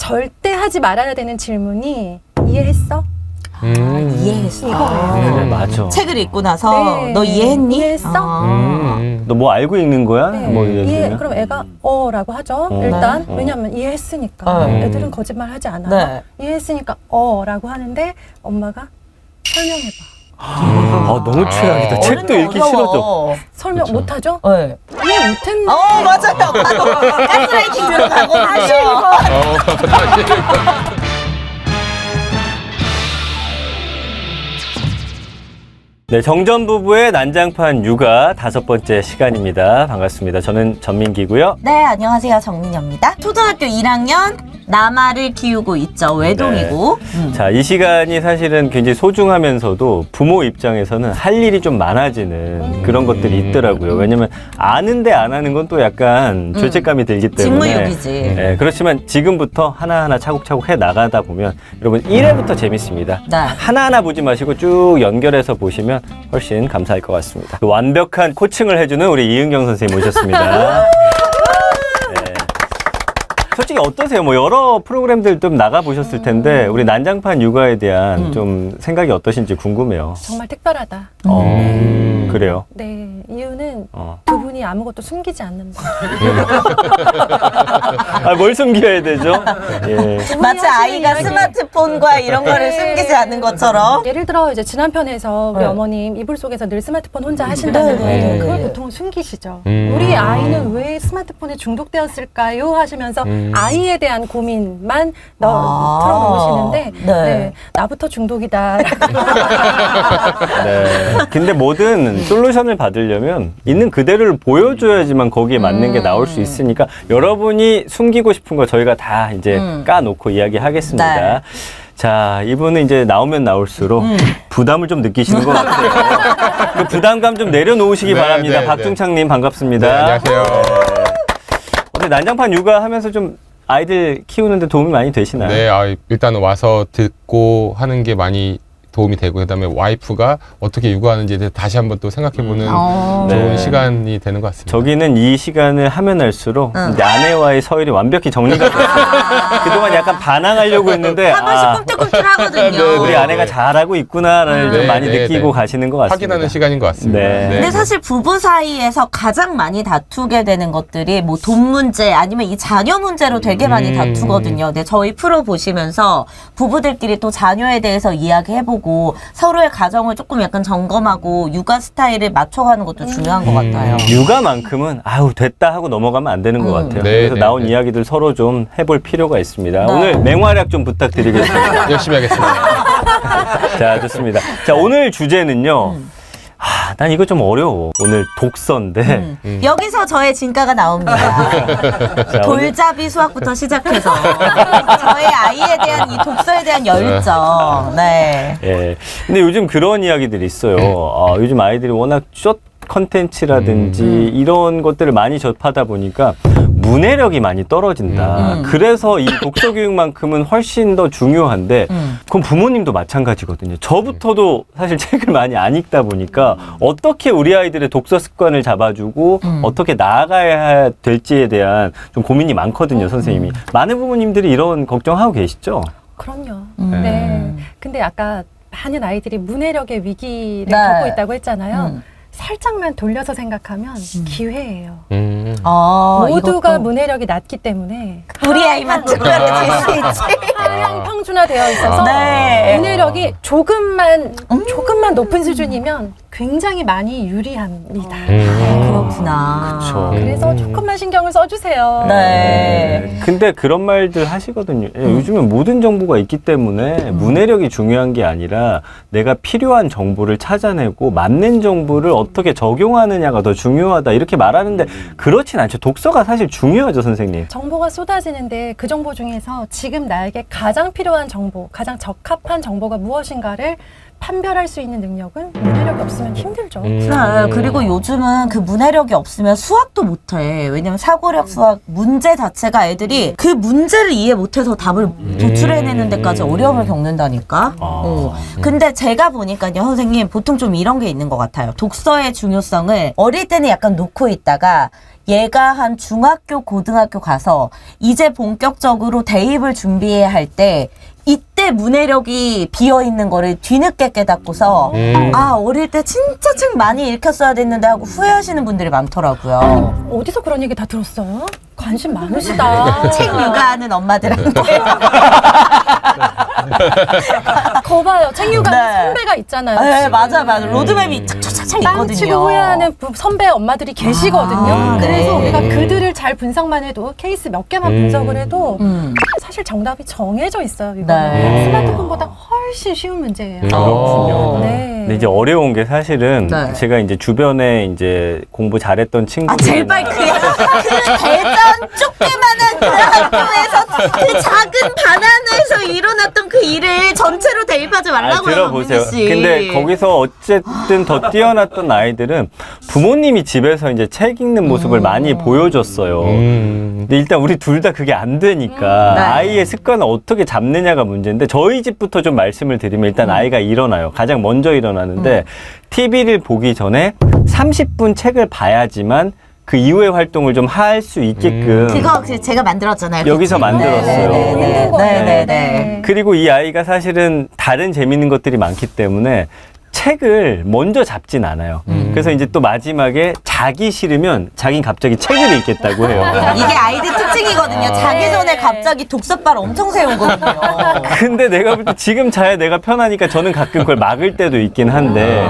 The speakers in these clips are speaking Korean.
절대 하지 말아야 되는 질문이 이해했어? 이해했어. 이거예요. 맞아. 책을 읽고 나서 네. 너 이해했니? 이해했어? 너 뭐 알고 읽는 거야? 네. 뭐 이런 이해. 식으로? 그럼 애가 라고 하죠. 어. 일단 네. 왜냐하면 이해했으니까. 애들은 거짓말 하지 않아요. 네. 이해했으니까 라고 하는데 엄마가 설명해봐. 너무 최악이다. 책도 읽기 싫어져. 설명 못하죠? 네. 이해 못했네. 맞아요. 바로 가스라이팅 들어가고 다시 네, 정전 부부의 난장판 육아 5번째 시간입니다. 반갑습니다. 저는 전민기고요. 네, 안녕하세요. 정민여입니다. 초등학교 1학년 남아를 키우고 있죠. 외동이고. 자, 이 시간이 사실은 굉장히 소중하면서도 부모 입장에서는 할 일이 좀 많아지는 그런 것들이 있더라고요. 왜냐면 아는데 안 하는 건 또 약간 죄책감이 들기 때문에. 직무유기지. 네, 그렇지만 지금부터 하나하나 차곡차곡 해 나가다 보면 여러분 1회부터 재밌습니다. 네. 하나하나 보지 마시고 쭉 연결해서 보시면 훨씬 감사할 것 같습니다. 완벽한 코칭을 해주는 우리 이은경 선생님 모셨습니다. 네. 솔직히 어떠세요? 뭐 여러 프로그램들 좀 나가보셨을 텐데 우리 난장판 육아에 대한 좀 생각이 어떠신지 궁금해요. 정말 특별하다. 그래요? 네, 이유는 두 분이 아무것도 숨기지 않는다. 뭘 숨겨야 되죠? 예. 마치 아이가 스마트폰과 이런 거를 숨기지 않는 것처럼. 예를 들어 이제 지난 편에서 우리 네. 어머님 이불 속에서 늘 스마트폰 혼자 하신다는데 네. 그걸 보통 숨기시죠. 우리 아이는 왜 스마트폰에 중독되었을까요? 하시면서 아이에 대한 고민만 털어놓으시는데 네. 나부터 중독이다. 네. 근데 뭐든 솔루션을 받으려면 있는 그대로를 보여줘야지만 거기에 맞는 게 나올 수 있으니까 여러분이 숨기고 싶은 거 저희가 다 이제 까놓고 이야기하겠습니다. 네. 자, 이분은 이제 나오면 나올수록 부담을 좀 느끼시는 것 같아요. 그 부담감 좀 내려놓으시기 네, 바랍니다. 네, 박중창님 반갑습니다. 네, 안녕하세요. 어때 난장판 육아하면서 좀 아이들 키우는데 도움이 많이 되시나요? 네, 일단 와서 듣고 하는 게 많이 도움이 되고 그다음에 와이프가 어떻게 육아하는지에 대해서 다시 한번 또 생각해보는 좋은 네. 시간이 되는 것 같습니다. 저기는 이 시간을 하면 할수록 이제 아내와의 서열이 완벽히 정리가 됐어요. 그동안 약간 반항하려고 했는데 한 번씩 꿈틀꿈틀하거든요. 우리 아내가 잘하고 있구나를 좀 네, 많이 네, 느끼고 네. 가시는 것 같습니다. 확인하는 시간인 것 같습니다. 네. 근데 사실 부부 사이에서 가장 많이 다투게 되는 것들이 뭐 돈 문제 아니면 이 자녀 문제로 되게 많이 다투거든요. 근데 저희 프로 보시면서 부부들끼리 또 자녀에 대해서 이야기해보고 서로의 가정을 조금 약간 점검하고 육아 스타일을 맞춰가는 것도 중요한 것 같아요. 육아만큼은 아유 됐다 하고 넘어가면 안 되는 것 같아요. 네, 그래서 네, 나온 네. 이야기들 서로 좀 해볼 필요가 있습니다. 네. 오늘 맹활약 좀 부탁드리겠습니다. 열심히 하겠습니다. 자, 좋습니다. 자, 오늘 주제는요. 난 이거 좀 어려워. 오늘 독서인데. 여기서 저의 진가가 나옵니다. 자, 오늘 돌잡이 수학부터 시작해서 저의 아이에 대한 이 독서에 대한 열정. 네. 예. 근데 요즘 그런 이야기들이 있어요. 요즘 아이들이 워낙 숏 컨텐츠라든지 이런 것들을 많이 접하다 보니까 문해력이 많이 떨어진다. 그래서 이 독서 교육만큼은 훨씬 더 중요한데 그건 부모님도 마찬가지거든요. 저부터도 사실 책을 많이 안 읽다 보니까 어떻게 우리 아이들의 독서 습관을 잡아주고 어떻게 나아가야 될지에 대한 좀 고민이 많거든요, 선생님이. 많은 부모님들이 이런 걱정하고 계시죠? 그럼요. 네. 근데 아까 많은 아이들이 문해력의 위기를 네. 겪고 있다고 했잖아요. 살짝만 돌려서 생각하면 기회예요. 모두가 이것도 문해력이 낮기 때문에 우리 아이만 특별해질 수 있지. 가장 평준화되어 있어서 네. 문해력이 조금만 높은 수준이면 굉장히 많이 유리합니다. 그렇구나. 그렇죠. 그래서 조금만 신경을 써주세요. 네. 근데 그런 말들 하시거든요. 요즘은 모든 정보가 있기 때문에 문해력이 중요한 게 아니라 내가 필요한 정보를 찾아내고 맞는 정보를 어떻게 적용하느냐가 더 중요하다 이렇게 말하는데 그렇진 않죠. 독서가 사실 중요하죠, 선생님. 정보가 쏟아지는데 그 정보 중에서 지금 나에게 가장 필요한 정보, 가장 적합한 정보가 무엇인가를 판별할 수 있는 능력은 문해력이 없으면 힘들죠. 네, 그리고 요즘은 그 문해력이 없으면 수학도 못해. 왜냐면 사고력 수학 문제 자체가 애들이 그 문제를 이해 못해서 답을 도출해내는 데까지 어려움을 겪는다니까. 근데 제가 보니까요, 선생님, 보통 좀 이런 게 있는 것 같아요. 독서의 중요성을 어릴 때는 약간 놓고 있다가 얘가 한 중학교, 고등학교 가서 이제 본격적으로 대입을 준비해야 할 때 이때 문해력이 비어있는 거를 뒤늦게 깨닫고서 아 어릴 때 진짜 책 많이 읽혔어야 됐는데 하고 후회하시는 분들이 많더라고요. 어디서 그런 얘기 다 들었어요? 관심 많으시다. 책 육아하는 엄마들한테 거봐요. 책 육아는 네. 선배가 있잖아요. 네, 지금. 맞아 로드맵이 착착착 땅 치고 있거든요. 후회하는 선배 엄마들이 계시거든요. 아, 그래서 네. 우리가 그들을 잘 분석만 해도 케이스 몇 개만 분석을 해도 사실 정답이 정해져 있어요. 이거 네. 스마트폰보다 훨씬 쉬운 문제예요. 그렇군요. 네. 근데 이제 어려운 게 사실은 네. 제가 이제 주변에 이제 공부 잘했던 친구들 제발 그 대전 좁게만한 그 학교에서 그 작은 반환에서 일어났던 그 일을 전체로 대입하지 말라고요. 들어보세요. 민규 씨. 근데 거기서 어쨌든 더 뛰어났던 아이들은 부모님이 집에서 이제 책 읽는 모습을 많이 보여줬어요. 근데 일단 우리 둘 다 그게 안 되니까 네. 아이의 습관을 어떻게 잡느냐가 문제인데 저희 집부터 좀 말씀을 드리면 일단 아이가 일어나요. 가장 먼저 일어나는데 TV를 보기 전에 30분 책을 봐야지만 그 이후의 활동을 좀 할 수 있게끔 그거 제가 만들었잖아요. 여기서 만들었어요. 네네네. 그리고 이 아이가 사실은 다른 재밌는 것들이 많기 때문에 책을 먼저 잡진 않아요. 그래서 이제 또 마지막에 자기 싫으면 자긴 갑자기 책을 읽겠다고 해요. 이게 아이들 특징이거든요. 자기 전에 갑자기 독서발 엄청 세우거든요. 근데 내가 볼 때 지금 자야 내가 편하니까 저는 가끔 그걸 막을 때도 있긴 한데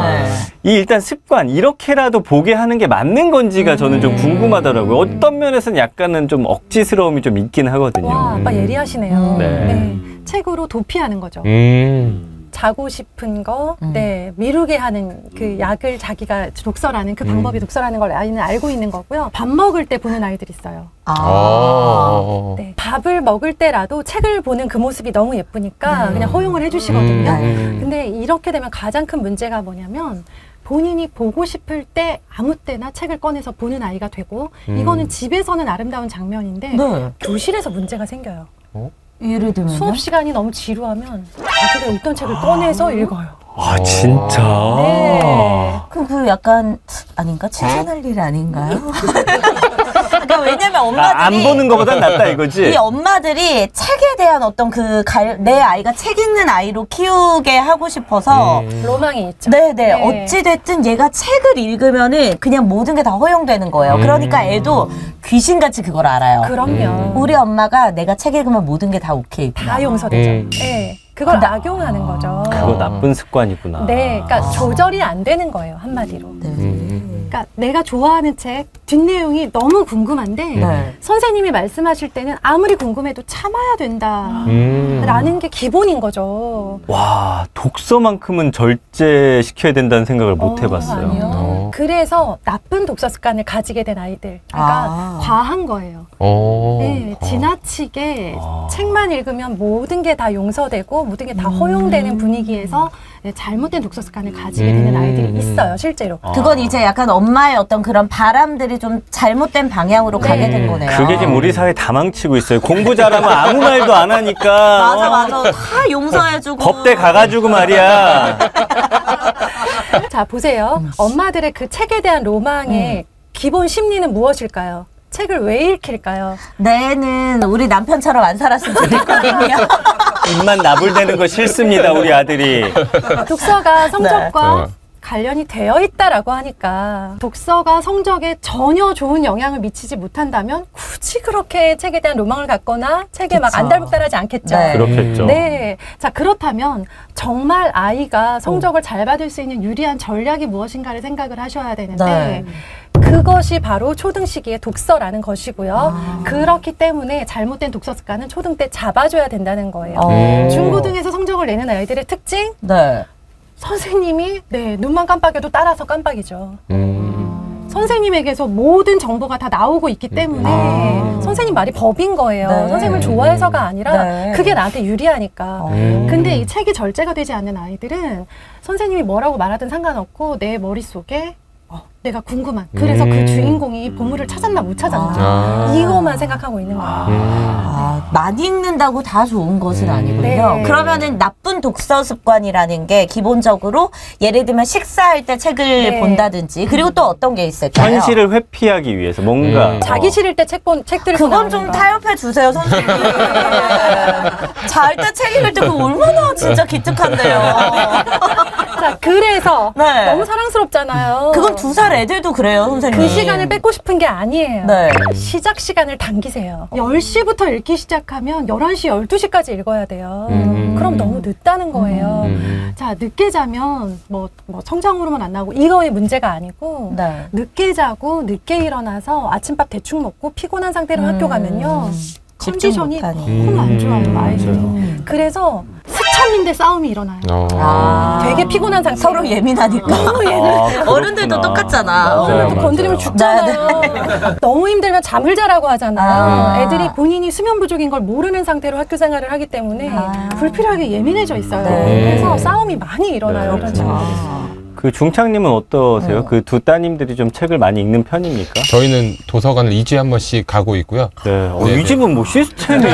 이 일단 습관 이렇게라도 보게 하는 게 맞는 건지가 저는 좀 궁금하더라고요. 어떤 면에서는 약간은 좀 억지스러움이 좀 있긴 하거든요. 와, 아빠 예리하시네요. 네. 네. 책으로 도피하는 거죠. 자고 싶은 거, 네, 미루게 하는 그 약을 자기가 독서라는 그 방법이 독서라는 걸 아이는 알고 있는 거고요. 밥 먹을 때 보는 아이들이 있어요. 네, 밥을 먹을 때라도 책을 보는 그 모습이 너무 예쁘니까 그냥 허용을 해주시거든요. 근데 이렇게 되면 가장 큰 문제가 뭐냐면 본인이 보고 싶을 때 아무 때나 책을 꺼내서 보는 아이가 되고 이거는 집에서는 아름다운 장면인데 네. 교실에서 문제가 생겨요. 예를 들면 수업 시간이 너무 지루하면 자기가 읽던 책을 꺼내서 읽어요. 아 진짜? 네. 그 약간 아닌가? 칭찬할 일 아닌가요? 그러니까 왜냐면 엄마들이 안 보는 것보단 낫다 이거지? 이 엄마들이 책에 대한 어떤 내 아이가 책 읽는 아이로 키우게 하고 싶어서 로망이 있죠. 네네 네. 어찌됐든 얘가 책을 읽으면은 그냥 모든 게 다 허용되는 거예요. 그러니까 애도 귀신같이 그걸 알아요. 그럼요. 우리 엄마가 내가 책 읽으면 모든 게 다 오케이. 다 용서되죠. 네. 그걸 낙용하는 거죠. 그거 나쁜 습관이구나. 네, 그러니까 조절이 안 되는 거예요, 한마디로. 네. 그러니까 내가 좋아하는 책 뒷내용이 너무 궁금한데 네. 선생님이 말씀하실 때는 아무리 궁금해도 참아야 된다라는 게 기본인 거죠. 와 독서만큼은 절제시켜야 된다는 생각을 못 해봤어요. 아니요. 그래서 나쁜 독서 습관을 가지게 된 아이들, 그러니까 과한 거예요. 네, 지나치게 책만 읽으면 모든 게 다 용서되고 모든 게 다 허용되는 분위기에서 네, 잘못된 독서 습관을 가지게 되는 아이들이 있어요, 실제로. 그건 이제 약간 엄마의 어떤 그런 바람들이 좀 잘못된 방향으로 가게 된 거네요. 그게 지금 우리 사회 다 망치고 있어요. 공부 잘하면 아무 말도 안 하니까. 맞아 다 용서해주고 법대 가가지고 말이야. 자, 보세요. 엄마들의 그 책에 대한 로망의 기본 심리는 무엇일까요? 책을 왜 읽힐까요? 내는 우리 남편처럼 안 살았으면 좋겠거든요. 입만 나불대는 거 싫습니다, 우리 아들이. 독서가 성적과 네. 관련이 되어 있다라고 하니까 독서가 성적에 전혀 좋은 영향을 미치지 못한다면 굳이 그렇게 책에 대한 로망을 갖거나 책에 막 그쵸. 안달복달하지 않겠죠. 네. 그렇겠죠. 네. 자, 그렇다면 정말 아이가 성적을 잘 받을 수 있는 유리한 전략이 무엇인가를 생각을 하셔야 되는데 네. 그것이 바로 초등 시기의 독서라는 것이고요. 그렇기 때문에 잘못된 독서 습관은 초등 때 잡아줘야 된다는 거예요. 중고등에서 성적을 내는 아이들의 특징? 네. 선생님이 눈만 깜빡여도 따라서 깜빡이죠. 선생님에게서 모든 정보가 다 나오고 있기 때문에 선생님 말이 법인 거예요. 네. 선생님을 좋아해서가 아니라 네. 그게 나한테 유리하니까. 근데 이 책이 절제가 되지 않는 아이들은 선생님이 뭐라고 말하든 상관없고 내 머릿속에 내가 궁금한. 그래서 그 주인공이 보물을 찾았나 못 찾았나. 이거만 생각하고 있는 거예요. 많이 읽는다고 다 좋은 것은 아니군요. 네. 그러면은 나쁜 독서 습관이라는 게 기본적으로 예를 들면 식사할 때 책을 네. 본다든지 그리고 또 어떤 게 있을까요? 현실을 회피하기 위해서 뭔가 자기 싫을 때 책 들고 그건 좀 나오는 거. 타협해 주세요, 선생님. 잘 때 책 읽을 때 그거 얼마나 진짜 기특한데요. 자, 그래서 네. 너무 사랑스럽잖아요. 그건 2살 애들도 그래요, 선생님. 그 시간을 뺏고 싶은 게 아니에요. 네. 시작 시간을 당기세요. 10시부터 읽기 시작하면 11시, 12시까지 읽어야 돼요. 그럼 너무 늦다는 거예요. 자, 늦게 자면 뭐 성장 호르몬 안 나오고 이거의 문제가 아니고 네. 늦게 자고 늦게 일어나서 아침밥 대충 먹고 피곤한 상태로 학교 가면요. 집중 컨디션이 못하니. 너무 안 좋아요, 아이들이. 맞아요. 그래서 스쳐인데 싸움이 일어나요. 되게 피곤한 상태. 서로 예민하니까. 너무 예민해. 어른들도 똑같잖아. 어른들도 건드리면 죽잖아요. 너무 힘들면 잠을 자라고 하잖아요. 애들이 본인이 수면 부족인 걸 모르는 상태로 학교 생활을 하기 때문에 불필요하게 예민해져 있어요. 네. 그래서 싸움이 많이 일어나요. 네, 이런 그렇죠. 친구들. 그 중창님은 어떠세요? 그 두 따님들이 좀 책을 많이 읽는 편입니까? 저희는 도서관을 2주에 한 번씩 가고 있고요. 네. 네, 이 집은 뭐 시스템이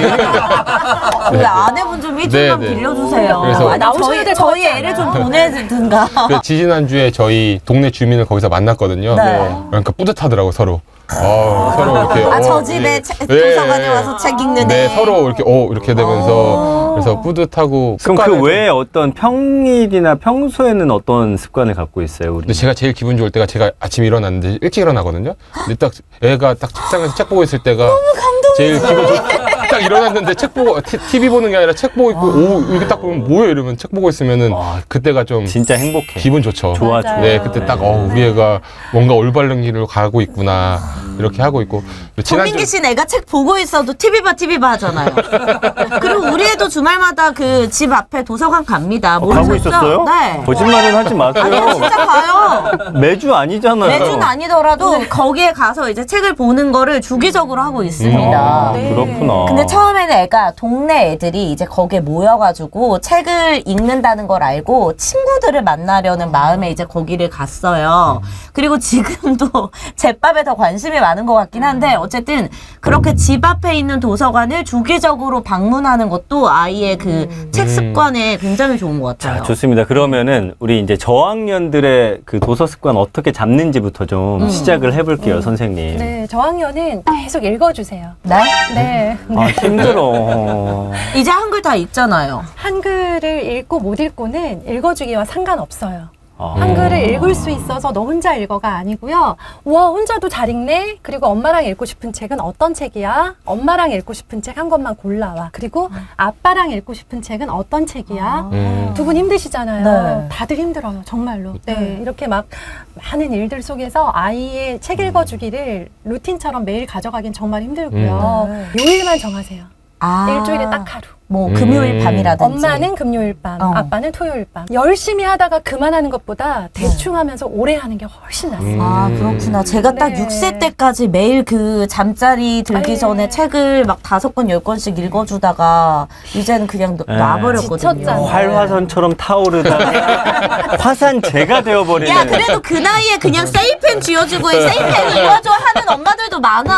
우리 아내분 좀 일주일만 네, 네. 빌려주세요. 그래서 아니, 나오셔야 될것 저희 같지 애를 않아요? 좀 보내든가. 그 지지난주에 저희 동네 주민을 거기서 만났거든요. 네. 그러니까 뿌듯하더라고 서로. 서로 이렇게. 저 집에 예. 도서관에 와서 책 읽는 네, 애. 서로 이렇게 이렇게 되면서 그래서 뿌듯하고. 그럼 그 습관을 외에 어떤 평일이나 평소에는 어떤 습관을 갖고 있어요? 우리? 근데 제가 제일 기분 좋을 때가 제가 아침에 일어났는데 일찍 일어나거든요. 근데 딱 애가 딱 책상에서 책 보고 있을 때가 제일 기분 딱 일어났는데 책 보고 TV 보는 게 아니라 책 보고 있고 이렇게 딱 보면 뭐야 이러면 책 보고 있으면은 그때가 좀 진짜 행복해. 기분 좋죠. 좋아, 맞아요. 네, 그때 딱 우리 애가 뭔가 올바른 길로 가고 있구나 이렇게 하고 있고. 손민기 씨는 애가 책 보고 있어도 TV 봐 하잖아요. 그리고 우리 애도 주말마다 그 집 앞에 도서관 갑니다. 가고 모르셨죠? 있었어요? 네. 거짓말은 하지 아니 마세요. 진짜 가요. 매주 아니잖아요. 매주는 아니더라도 거기에 가서 이제 책을 보는 거를 주기적으로 하고 있습니다. 네. 그렇구나. 근데 처음에는 애가 동네 애들이 이제 거기에 모여가지고 책을 읽는다는 걸 알고 친구들을 만나려는 마음에 이제 거기를 갔어요. 그리고 지금도 제밥에 더 관심이 많은 것 같긴 한데 어쨌든 그렇게 집 앞에 있는 도서관을 주기적으로 방문하는 것도 아이의 그 책 습관에 굉장히 좋은 것 같아요. 자, 좋습니다. 그러면은 우리 이제 저학년들의 그 도서 습관 어떻게 잡는지부터 좀 시작을 해볼게요, 선생님. 네, 저학년은 계속 읽어주세요. 네? 네. 아, 힘들어. 이제 한글 다 읽잖아요. 한글을 읽고 못 읽고는 읽어주기와 상관없어요. 아. 한글을 읽을 수 있어서 너 혼자 읽어가 아니고요. 와, 혼자도 잘 읽네? 그리고 엄마랑 읽고 싶은 책은 어떤 책이야? 엄마랑 읽고 싶은 책 한 권만 골라와. 그리고 아빠랑 읽고 싶은 책은 어떤 책이야? 두 분 힘드시잖아요. 네. 다들 힘들어요. 정말로. 네. 이렇게 막 많은 일들 속에서 아이의 책 읽어주기를 루틴처럼 매일 가져가긴 정말 힘들고요. 요일만 정하세요. 일주일에 딱 하루. 뭐 금요일 밤이라든지. 엄마는 금요일 밤, 아빠는 토요일 밤. 열심히 하다가 그만하는 것보다 대충 하면서 오래 하는 게 훨씬 낫습니다. 아, 그렇구나. 제가 딱 네. 6세 때까지 매일 그 잠자리 들기 아유. 전에 책을 막 5권, 10권씩 읽어주다가 이제는 그냥 놔버렸거든요. 지쳤잖아요. 활화선처럼 타오르다 화산재가 되어버리는. 야, 그래도 그 나이에 그냥 세이펜 쥐어주고 세이펜 읽어줘 하는 엄마들도 많아.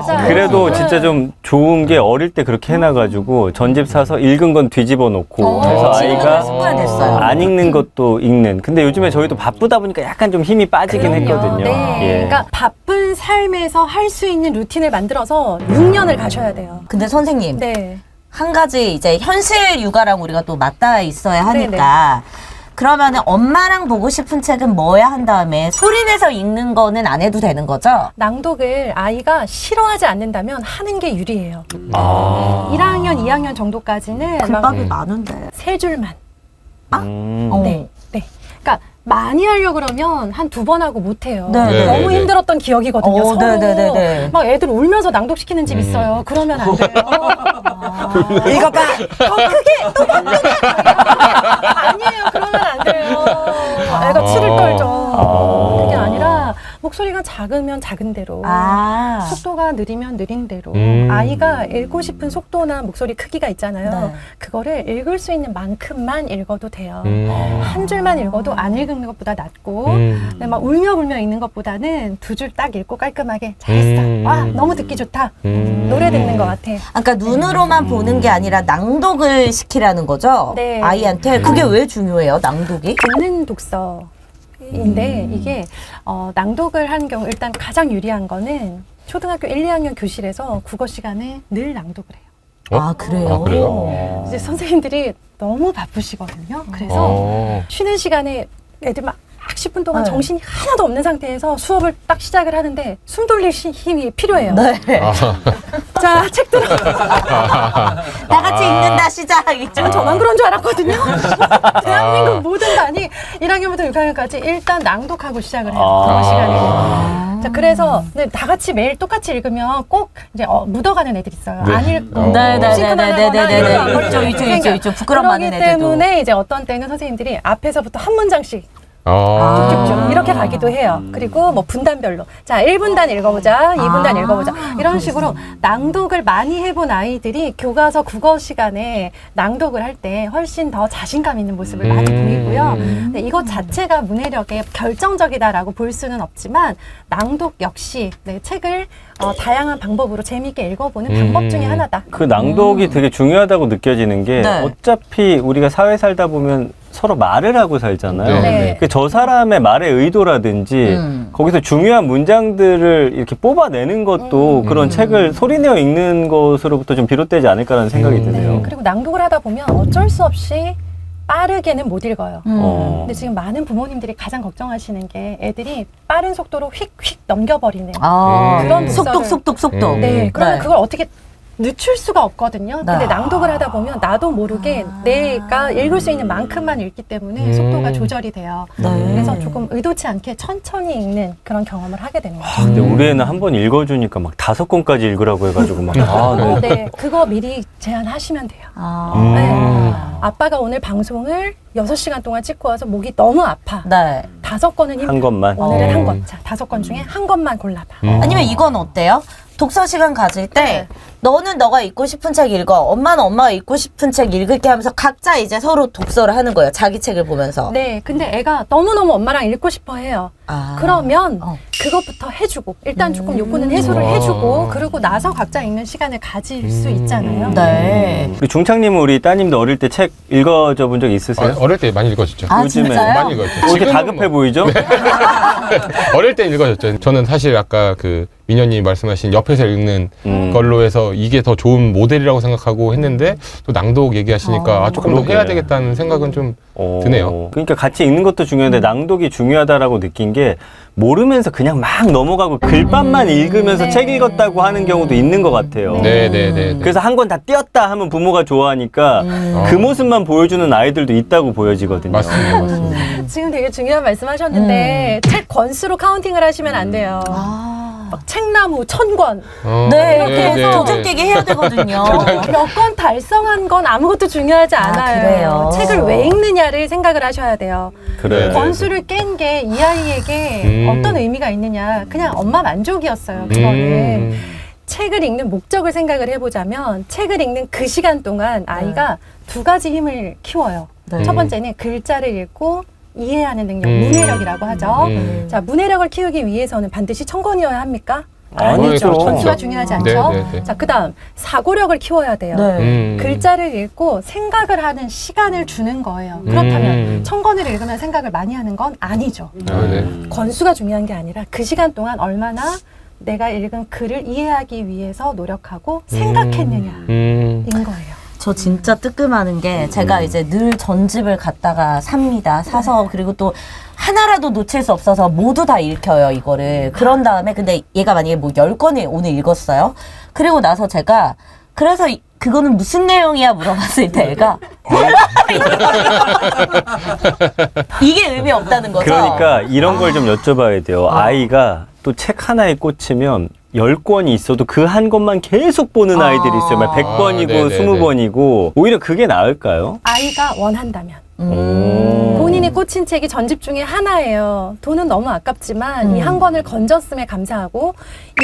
맞아요. 그래도 진짜 좀 좋은 게 어릴 때 그렇게 해놔가지고 전집 사서 읽은 건 뒤집어 놓고 해서 지금은 아이가 습관이 됐어요. 안 읽는 것도 읽는. 근데 요즘에 저희도 바쁘다 보니까 약간 좀 힘이 빠지긴 그럼요. 했거든요. 네. 예. 그러니까 바쁜 삶에서 할 수 있는 루틴을 만들어서 6년을 가셔야 돼요. 근데 선생님, 네. 한 가지 이제 현실 육아랑 우리가 또 맞닿아 있어야 하니까 그러면은 엄마랑 보고 싶은 책은 뭐야 한 다음에 소리내서 읽는 거는 안 해도 되는 거죠? 낭독을 아이가 싫어하지 않는다면 하는 게 유리해요. 아. 1학년, 2학년 정도까지는 막 글밥이 많은데. 3줄만. 어. 네. 네. 그러니까 많이 하려고 그러면 한 2번 하고 못 해요. 네, 네, 너무 네. 힘들었던 기억이거든요. 서로. 네. 막 애들 울면서 낭독시키는 집 있어요. 그러면 안 돼요. 읽어봐. 더 크게. 또 더 크게. 아니에요. 그러면 안 돼요. 애가 치를 떨죠. 그게 아니라 목소리가 작으면 작은 대로 아. 속도가 느리면 느린 대로 음. 아이가 읽고 싶은 속도나 목소리 크기가 있잖아요. 네. 그거를 읽을 수 있는 만큼만 읽어도 돼요. 음. 한 줄만 읽어도 안 읽는 것보다 낫고 근데 막 울며 불며 읽는 것보다는 두 줄 딱 읽고 깔끔하게 잘했어. 와 너무 듣기 좋다. 노래 듣는 것 같아. 아까 눈으로만 보는 게 아니라 낭독을 시키라는 거죠? 네. 아이한테. 그게 왜 중요해요, 낭독이? 듣는 독서인데 이게 낭독을 하는 경우 일단 가장 유리한 거는 초등학교 1, 2학년 교실에서 국어 시간에 늘 낭독을 해요. 아, 그래요? 아, 그래요? 이제 선생님들이 너무 바쁘시거든요. 그래서 어. 쉬는 시간에 애들 막 10분 동안 네. 정신이 하나도 없는 상태에서 수업을 딱 시작을 하는데 숨 돌릴 힘이 필요해요. 네. 자, 책 들어. 다 같이 읽는다, 시작. 저는 저만 그런 줄 알았거든요. 대한민국 모든 반이 1학년부터 6학년까지 일단 낭독하고 시작을 해요. 그런 시간에. 자, 그래서 근데 다 같이 매일 똑같이 읽으면 꼭 이제 묻어가는 애들 있어요. 네. 안 읽고 네네네네네네. 있죠. 부끄럼 많은 그렇기 애들도. 때문에 이제 어떤 때는 선생님들이 앞에서부터 한 문장씩 아. 쭉쭉쭉 이렇게 가기도 해요. 그리고 뭐 분단별로 자 1분단 읽어보자, 2분단 읽어보자 이런 식으로 낭독을 많이 해본 아이들이 교과서 국어 시간에 낭독을 할 때 훨씬 더 자신감 있는 모습을 많이 보이고요. 근데 이것 자체가 문해력에 결정적이다라고 볼 수는 없지만 낭독 역시 책을 다양한 방법으로 재미있게 읽어보는 방법 중에 하나다. 그 낭독이 되게 중요하다고 느껴지는 게 네. 어차피 우리가 사회 살다 보면 서로 말을 하고 살잖아요. 네. 그 저 사람의 말의 의도라든지 거기서 중요한 문장들을 이렇게 뽑아내는 것도 그런 책을 소리내어 읽는 것으로부터 좀 비롯되지 않을까라는 생각이 드네요. 그리고 낭독을 하다 보면 어쩔 수 없이 빠르게는 못 읽어요. 근데 지금 많은 부모님들이 가장 걱정하시는 게 애들이 빠른 속도로 휙휙 넘겨버리는 그런 독서를 속독. 네, 그러면 네. 그걸 어떻게 늦출 수가 없거든요. 네. 근데 낭독을 하다 보면 나도 모르게 내가 읽을 수 있는 만큼만 읽기 때문에 속도가 조절이 돼요. 네. 그래서 조금 의도치 않게 천천히 읽는 그런 경험을 하게 되는 거죠. 근데 우리 애는 한 번 읽어주니까 막 5권까지 읽으라고 해가지고 막 네, 그거 미리 제안하시면 돼요. 아. 네. 아빠가 오늘 방송을 6시간 동안 찍고 와서 목이 너무 아파. 네. 5권은 힘들어. 한 것만. 오늘은 한 권. 자, 5권 중에 한 권만 골라봐. 아니면 이건 어때요? 독서 시간 가질 때 네. 너는 너가 읽고 싶은 책 읽어. 엄마는 엄마가 읽고 싶은 책 읽을게 하면서 각자 이제 서로 독서를 하는 거예요. 자기 책을 보면서. 네, 근데 애가 너무너무 엄마랑 읽고 싶어 해요. 아. 그러면 어. 그것부터 해주고 일단 조금 욕구는 해소를 해주고 그리고 나서 각자 읽는 시간을 가질 수 있잖아요. 네. 우리 중창님은 우리 따님도 어릴 때 책 읽어줘 본 적 있으세요? 어릴 때 많이 읽어줬죠. 아, 요즘에 진짜요? 많이 읽었죠. 왜 이렇게 지금은 다급해 뭐- 보이죠? 어릴 때 읽어줬죠. 저는 사실 아까 그 민현님 말씀하신 옆에서 읽는 걸로 해서 이게 더 좋은 모델이라고 생각하고 했는데 또 낭독 얘기하시니까 조금 더 그러게. 해야 되겠다는 생각은 좀 드네요. 그러니까 같이 읽는 것도 중요한데 낭독이 중요하다라고 느낀 게 모르면서 그냥 막 넘어가고 글밥만 읽으면서 책 읽었다고 하는 경우도 있는 것 같아요. 네네네. 그래서 한 권 다 띄었다 하면 부모가 좋아하니까 그 모습만 보여주는 아이들도 있다고 보여지거든요. 맞습니다. 지금 되게 중요한 말씀하셨는데 책 권수로 카운팅을 하시면 안 돼요. 막 책나무 1000권 네, 이렇게 이렇게 해서 도장 깨기 해야 되거든요. 몇 권 달성한 건 아무것도 중요하지 않아요. 그래요? 책을 왜 읽느냐를 생각을 하셔야 돼요. 그래. 네. 권수를 깬 게 이 아이에게 어떤 의미가 있느냐. 그냥 엄마 만족이었어요. 그거는. 책을 읽는 목적을 생각을 해보자면 책을 읽는 그 시간 동안 아이가 두 가지 힘을 키워요. 네. 첫 번째는 글자를 읽고 이해하는 능력, 문해력이라고 하죠. 자, 문해력을 키우기 위해서는 반드시 1000권이어야 합니까? 아니죠. 그렇죠. 권수가 중요하지 않죠? 네, 네, 네. 자, 그다음 사고력을 키워야 돼요. 네. 글자를 읽고 생각을 하는 시간을 주는 거예요. 그렇다면 1000권을 읽으면 생각을 많이 하는 건 아니죠. 네. 권수가 중요한 게 아니라 그 시간 동안 얼마나 내가 읽은 글을 이해하기 위해서 노력하고 생각했느냐인 거예요. 저 진짜 뜨끔하는 게 제가 이제 늘 전집을 갖다가 삽니다. 사서 그리고 또 하나라도 놓칠 수 없어서 모두 다 읽혀요, 이거를. 그런 다음에 근데 얘가 만약에 뭐 10권을 오늘 읽었어요. 그리고 나서 제가 그래서 그거는 무슨 내용이야 물어봤을 때 애가 이게 의미 없다는 거죠. 그러니까 이런 걸 좀 여쭤봐야 돼요. 아이가 또 책 하나에 꽂히면 10권이 있어도 그 한 권만 계속 보는 아이들이 있어요. 막 100번이고 네네네. 20번이고 오히려 그게 나을까요? 아이가 원한다면 본인이 꽂힌 책이 전집 중에 하나예요. 돈은 너무 아깝지만 이 한 권을 건졌음에 감사하고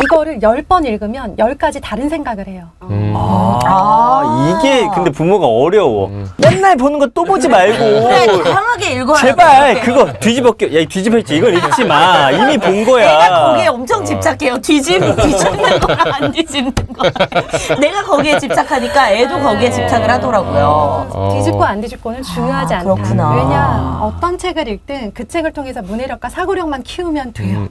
이거를 10번 읽으면 10가지 다른 생각을 해요. 이게 근데 부모가 어려워. 맨날 보는 거 또 보지 말고. 그래, 다양하게 읽어야 제발 돼. 그거 뒤집었지. 이건 읽지 마. 이미 본 거야. 내가 거기에 엄청 집착해요. 뒤집는 거랑 안 뒤집는 거. 내가 거기에 집착하니까 애도 거기에 집착을 하더라고요. 뒤집고 안 뒤집고는 중요하지 않다. 그렇구나. 왜냐 어떤 책을 읽든 그 책을 통해서 문해력과 사고력만 키우면 돼요.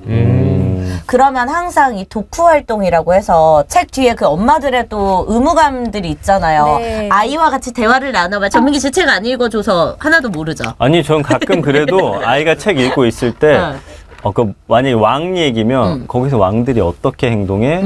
그러면 항상 이 독후 활동이라고 해서 책 뒤에 그 엄마들의 또 의무감들이 있잖아요. 네. 아이와 같이 대화를 나눠봐. 전민기 씨 책 안 읽어줘서 하나도 모르죠. 아니 전 가끔 그래도 아이가 책 읽고 있을 때 만약에 왕 얘기면 거기서 왕들이 어떻게 행동해?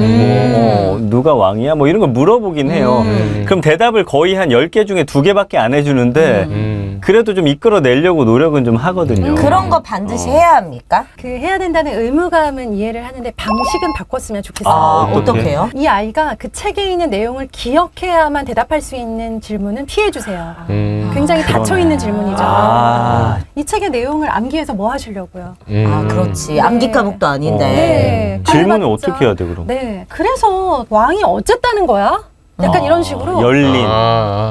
누가 왕이야? 뭐 이런 걸 물어보긴 해요. 그럼 대답을 거의 한 10개 중에 2개밖에 안 해주는데 그래도 좀 이끌어내려고 노력은 좀 하거든요. 그런 거 반드시 해야 합니까? 그 해야 된다는 의무감은 이해를 하는데 방식은 바꿨으면 좋겠어요. 어떻게요? 이 아이가 그 책에 있는 내용을 기억해야만 대답할 수 있는 질문은 피해주세요. 굉장히 닫혀있는 질문이죠. 이 책의 내용을 암기해서 뭐 하시려고요? 그렇지. 암기 과목도 아닌데. 네. 질문을 그래봤자- 어떻게 해야 돼 그럼? 네. 그래서 왕이 어쨌다는 거야? 약간 이런 식으로 열린.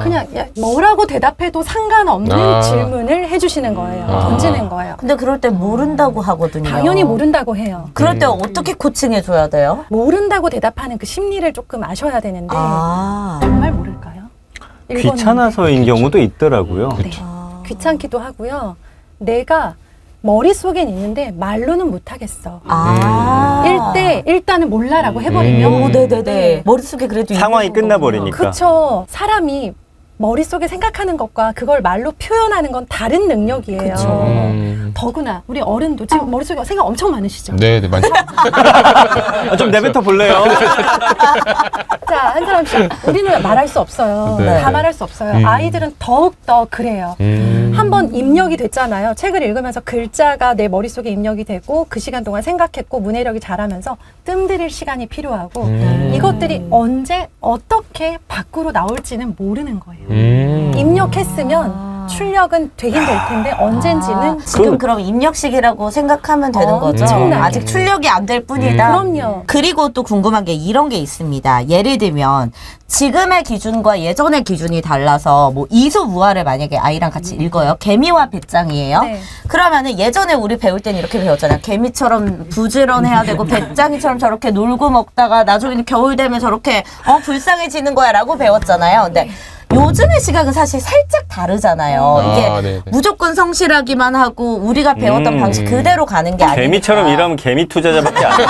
그냥 뭐라고 대답해도 상관없는 질문을 해주시는 거예요. 던지는 거예요. 근데 그럴 때 모른다고 하거든요. 당연히 모른다고 해요. 그럴 때 어떻게 코칭해줘야 돼요? 모른다고 대답하는 그 심리를 조금 아셔야 되는데 아. 정말 모를까요? 귀찮아서인 경우도 있더라고요. 귀찮기도 하고요. 내가 머릿속엔 있는데 말로는 못하겠어. 일단은 몰라라고 해버리면 네네네. 머릿속에 그래도 상황이 있는 끝나버리니까. 그쵸. 사람이 머릿속에 생각하는 것과 그걸 말로 표현하는 건 다른 능력이에요. 더구나 우리 어른도 지금 머릿속에 생각 엄청 많으시죠? 네, 많이. 좀 내뱉어 볼래요? 자, 한 사람씩 우리는 말할 수 없어요. 네. 다 말할 수 없어요. 아이들은 더욱더 그래요. 한번 입력이 됐잖아요. 책을 읽으면서 글자가 내 머릿속에 입력이 되고 그 시간 동안 생각했고 문해력이 자라면서 뜸들일 시간이 필요하고 이것들이 언제 어떻게 밖으로 나올지는 모르는 거예요. 입력했으면 출력은 되긴 될 텐데 언젠지는 지금 그럼 입력식이라고 생각하면 되는 거죠? 엄청나게. 아직 출력이 안 될 뿐이다. 그럼요. 그리고 또 궁금한 게 이런 게 있습니다. 예를 들면 지금의 기준과 예전의 기준이 달라서 뭐 이소무화를 만약에 아이랑 같이 읽어요. 개미와 배짱이에요. 네. 그러면은 예전에 우리 배울 때는 이렇게 배웠잖아요. 개미처럼 부지런해야 되고 배짱이처럼 저렇게 놀고 먹다가 나중에는 겨울 되면 저렇게 불쌍해지는 거야 라고 배웠잖아요. 근데 요즘의 시각은 사실 살짝 다르잖아요. 이게 네. 무조건 성실하기만 하고 우리가 배웠던 방식 그대로 가는 게 아니니까. 개미처럼 일하면 개미 투자자밖에 안 돼.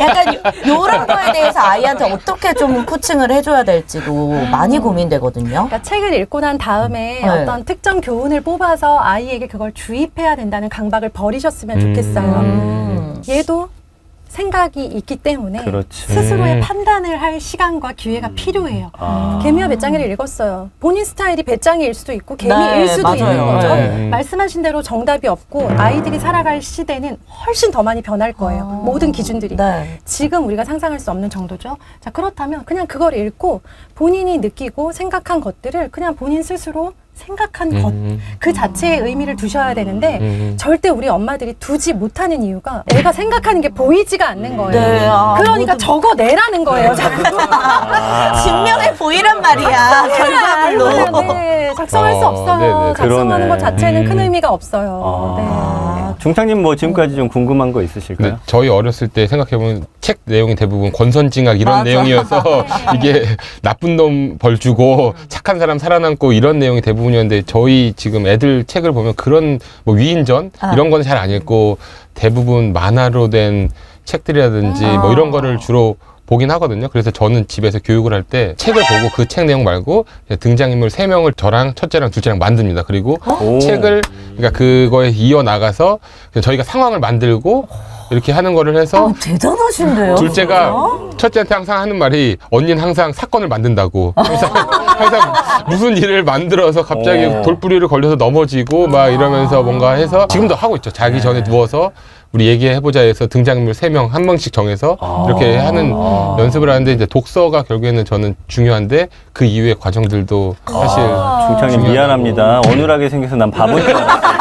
약간 요런 거에 대해서 아이한테 어떻게 좀 코칭을 해줘야 될지도 많이 고민되거든요. 그러니까 책을 읽고 난 다음에 어떤 특정 교훈을 뽑아서 아이에게 그걸 주입해야 된다는 강박을 버리셨으면 좋겠어요. 얘도 생각이 있기 때문에 그렇지. 스스로의 판단을 할 시간과 기회가 필요해요. 개미와 배짱이를 읽었어요. 본인 스타일이 배짱이일 수도 있고 개미일 수도 맞아요. 있는 거죠. 네. 말씀하신 대로 정답이 없고 아이들이 살아갈 시대는 훨씬 더 많이 변할 거예요. 모든 기준들이. 네. 지금 우리가 상상할 수 없는 정도죠. 자, 그렇다면 그냥 그걸 읽고 본인이 느끼고 생각한 것들을 그냥 본인 스스로 생각한 것, 그 자체의 의미를 두셔야 되는데 절대 우리 엄마들이 두지 못하는 이유가 애가 생각하는 게 보이지가 않는 거예요. 네, 그러니까 적어내라는 거예요, 자꾸. 증명해 보이란 말이야. 결과물로. 네, 작성할 수 없어요. 네네, 작성하는 그러네. 것 자체는 큰 의미가 없어요. 네. 중창님 뭐 지금까지 좀 궁금한 거 있으실까요? 근데 저희 어렸을 때 생각해보면 책 내용이 대부분 권선징악 이런 맞아. 내용이어서 이게 나쁜 놈 벌 주고 착한 사람 살아남고 이런 내용이 대부분이었는데 저희 지금 애들 책을 보면 그런 뭐 위인전 이런 건 잘 안 읽고 대부분 만화로 된 책들이라든지 뭐 이런 거를 주로 보긴 하거든요. 그래서 저는 집에서 교육을 할 때 책을 보고 그 책 내용 말고 등장인물 3명을 저랑 첫째랑 둘째랑 만듭니다. 그리고 오. 책을 그러니까 그거에 이어 나가서 저희가 상황을 만들고 이렇게 하는 거를 해서 대단하신데요? 둘째가 첫째한테 항상 하는 말이 언니는 항상 사건을 만든다고 항상 무슨 일을 만들어서 갑자기 돌부리를 걸려서 넘어지고 막 이러면서 뭔가 해서 지금도 하고 있죠. 자기 전에 누워서 우리 얘기해보자에서 등장인물 3명 한 명씩 정해서 이렇게 하는 연습을 하는데 이제 독서가 결국에는 저는 중요한데 그 이후의 과정들도 사실 중창님 미안합니다. 어눌하게 생겨서 난 바보인 줄 알았어요.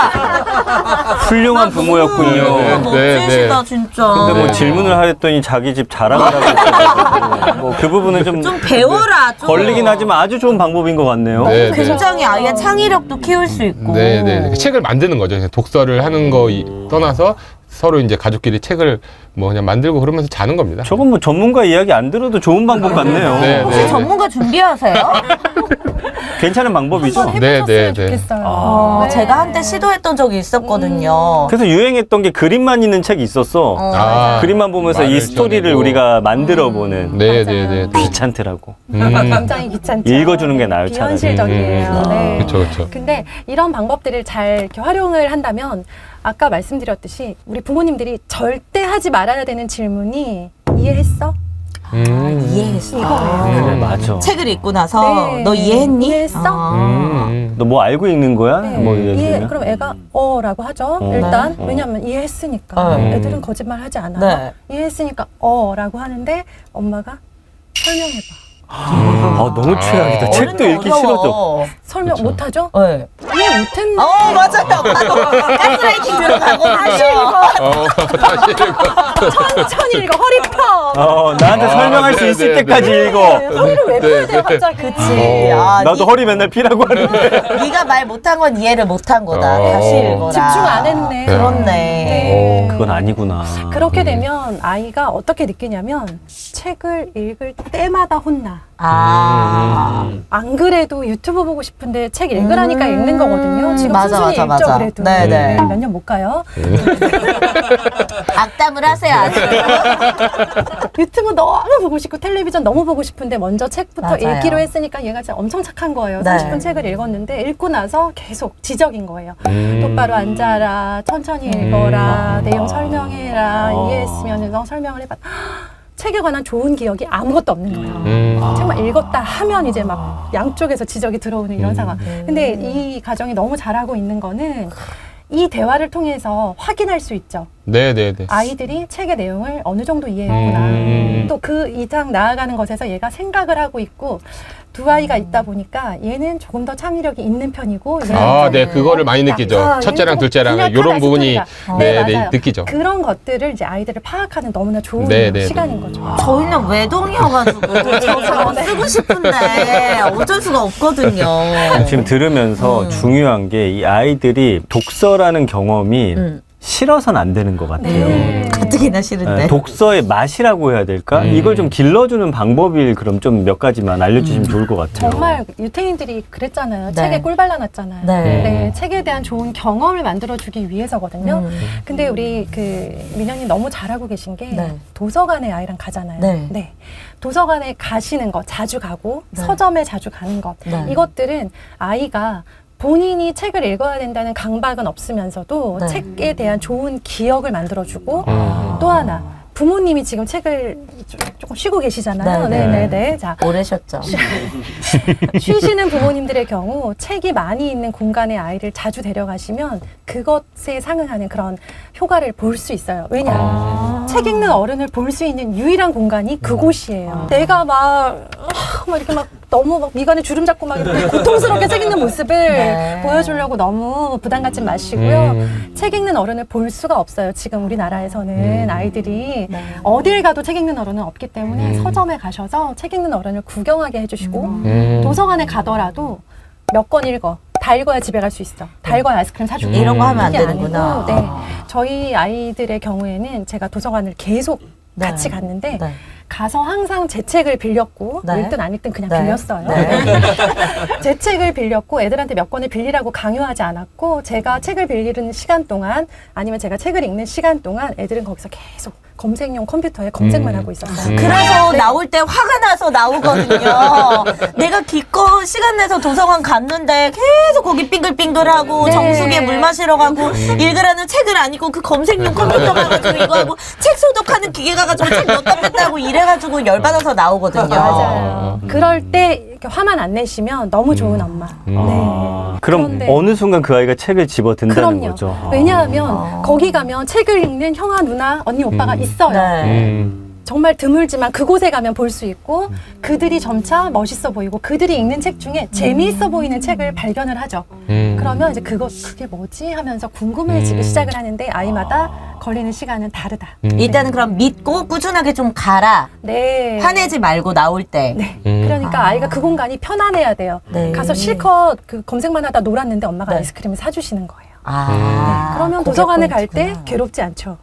훌륭한 부모였군요. 멋지시다 진짜. 근데 뭐 네. 질문을 하랬더니 자기 집 자랑을 하고 뭐그 부분은 좀 배워라 좀. 걸리긴 하지만 아주 좋은 방법인 것 같네요. 네, 네. 굉장히 아이의 창의력도 키울 수 있고. 네. 책을 만드는 거죠. 그냥 독서를 하는 거 떠나서 서로 이제 가족끼리 책을 뭐 그냥 만들고 그러면서 자는 겁니다. 저건 뭐 전문가 이야기 안 들어도 좋은 방법 같네요. 네, 혹시 네. 전문가 준비하세요? 괜찮은 방법이죠. 한번 네, 해보셨으면 네, 네. 좋겠어요. 네. 제가 한때 시도했던 적이 있었거든요. 그래서 유행했던 게 그림만 있는 책이 있었어. 그림만 보면서 이 말을 스토리를 지어내고. 우리가 만들어보는. 네, 네, 네. 귀찮더라고. 굉장히 귀찮죠. 읽어주는 게 나아요, 차라리. 비현실적이에요. 네. 그렇죠, 그렇죠. 근데 이런 방법들을 잘 이렇게 활용을 한다면 아까 말씀드렸듯이 우리 부모님들이 절대 하지 말아야 되는 질문이 이해했어? 이해했어. 그래, 맞아. 책을 읽고 나서 네. 너 이해했니? 이해했어? 너 뭐 알고 읽는 거야? 네. 뭐 예를 들면. 그럼 애가 라고 하죠. 어. 일단 네. 왜냐하면 이해했으니까. 네. 애들은 거짓말 하지 않아요. 네. 이해했으니까 라고 하는데 엄마가 설명해봐. 너무 최악이다. 책도 읽기 싫어져. 설명 그쵸. 못하죠? 네. 이해 못했네. 맞아요. 바로 가스라이팅 들어가고 다시 읽어. 천천히 읽어. 허리 펴. 나한테 설명할 수 네, 있을 네, 때까지 네, 읽어. 허리를 왜 펴야 돼요, 갑자기? 그치. 나도 허리 맨날 피라고 하는데. 네가 말 못한 건 이해를 못한 거다. 어. 다시 읽어라. 집중 안 했네. 그렇네. 네. 그건 아니구나. 그렇게 되면 아이가 어떻게 느끼냐면 책을 읽을 때마다 혼나. 안 그래도 유튜브 보고 싶은데 책 읽으라니까 읽는 거거든요. 지금 맞아, 순순히 맞아, 읽죠, 맞아. 그래도. 네네. 몇 년 못 가요. 악담을 하세요, 아주. 유튜브 너무 보고 싶고 텔레비전 너무 보고 싶은데 먼저 책부터 맞아요. 읽기로 했으니까 얘가 진짜 엄청 착한 거예요. 네. 30분 책을 읽었는데 읽고 나서 계속 지적인 거예요. 똑바로 앉아라, 천천히 읽어라, 내용 설명해라, 이해했으면 너 설명을 해봐. 책에 관한 좋은 기억이 아무것도 없는 거예요. 책만 읽었다 하면 이제 막 양쪽에서 지적이 들어오는 이런 상황. 근데 이 가정이 너무 잘하고 있는 거는 이 대화를 통해서 확인할 수 있죠. 네. 아이들이 책의 내용을 어느 정도 이해했구나. 또 그 이상 나아가는 것에서 얘가 생각을 하고 있고 두 아이가 있다 보니까 얘는 조금 더 창의력이 있는 편이고 얘는 네, 그거를 많이 느끼죠. 첫째랑 둘째랑 이런 부분이 맞아요. 느끼죠. 그런 것들을 이제 아이들을 파악하는 너무나 좋은 네. 시간인 거죠. 저희는 외동이어가지고 저거 쓰고 싶은데 어쩔 수가 없거든요. 지금 들으면서 중요한 게 이 아이들이 독서라는 경험이 싫어서는 안 되는 것 같아요. 가뜩이나 싫은데. 네, 독서의 맛이라고 해야 될까? 이걸 좀 길러주는 방법을 그럼 좀 몇 가지만 알려주시면 좋을 것 같아요. 정말 유태인들이 그랬잖아요. 네. 책에 꿀 발라놨잖아요. 네. 책에 대한 좋은 경험을 만들어주기 위해서거든요. 근데 우리 민현이 너무 잘하고 계신 게 네. 도서관에 아이랑 가잖아요. 네. 도서관에 가시는 거 자주 가고 네. 서점에 자주 가는 것 네. 이것들은 아이가 본인이 책을 읽어야 된다는 강박은 없으면서도 네. 책에 대한 좋은 기억을 만들어주고 또 하나 부모님이 지금 책을 조금 쉬고 계시잖아요. 네. 네네네. 자, 오래 쉬었죠. 쉬시는 부모님들의 경우 책이 많이 있는 공간에 아이를 자주 데려가시면 그것에 상응하는 그런 효과를 볼 수 있어요. 왜냐? 책 읽는 어른을 볼 수 있는 유일한 공간이 그곳이에요. 내가 막 이렇게 막 너무 막 미간에 주름 잡고 막 이렇게 고통스럽게 책 읽는 모습을 네. 보여주려고 너무 부담 갖지 마시고요. 책 읽는 어른을 볼 수가 없어요. 지금 우리나라에서는 아이들이 네. 어딜 가도 책 읽는 어른은 없기 때문에 서점에 가셔서 책 읽는 어른을 구경하게 해주시고 도서관에 가더라도 몇 권 읽어. 다 읽어야 집에 갈 수 있어. 다 읽어야 아이스크림 사줄게. 이런 거 하면 안 이게 되는구나. 아니고, 네. 저희 아이들의 경우에는 제가 도서관을 계속 네. 같이 갔는데 네. 가서 항상 제 책을 빌렸고 네. 읽든 안 읽든 그냥 네. 빌렸어요. 네. 제 책을 빌렸고 애들한테 몇 권을 빌리라고 강요하지 않았고 제가 책을 빌리는 시간 동안 아니면 제가 책을 읽는 시간 동안 애들은 거기서 계속 검색용 컴퓨터에 검색만 하고 있었어요. 그래서 나올 때 화가 나서 나오거든요. 내가 기껏 시간 내서 도서관 갔는데 계속 거기 빙글빙글하고 네. 정수기에 물 마시러 가고 읽으라는 책을 안 읽고 그 검색용 컴퓨터 가가지고 이거 하고 책 소독하는 기계 가가지고 책 넣었다 뺐다 하고 이래가지고 열받아서 나오거든요. 맞아요. 그럴 때 이렇게 화만 안 내시면 너무 좋은 엄마. 네. 그럼 그런데- 어느 순간 그 아이가 책을 집어든다는 그럼요. 거죠. 왜냐하면 거기 가면 책을 읽는 형아, 누나, 언니, 오빠가 있어요. 네. 정말 드물지만 그곳에 가면 볼 수 있고 그들이 점차 멋있어 보이고 그들이 읽는 책 중에 재미있어 보이는 책을 발견을 하죠. 그러면 이제 그게 뭐지 하면서 궁금해지기 시작을 하는데 아이마다 걸리는 시간은 다르다. 일단은 그럼 믿고 꾸준하게 좀 가라. 네. 화내지 말고 나올 때. 네. 그러니까 아이가 그 공간이 편안해야 돼요. 네. 가서 실컷 그 검색만 하다 놀았는데 엄마가 네. 아이스크림을 사주시는 거예요. 아. 그러면 그게 도서관에 갈 때 포인트구나. 괴롭지 않죠.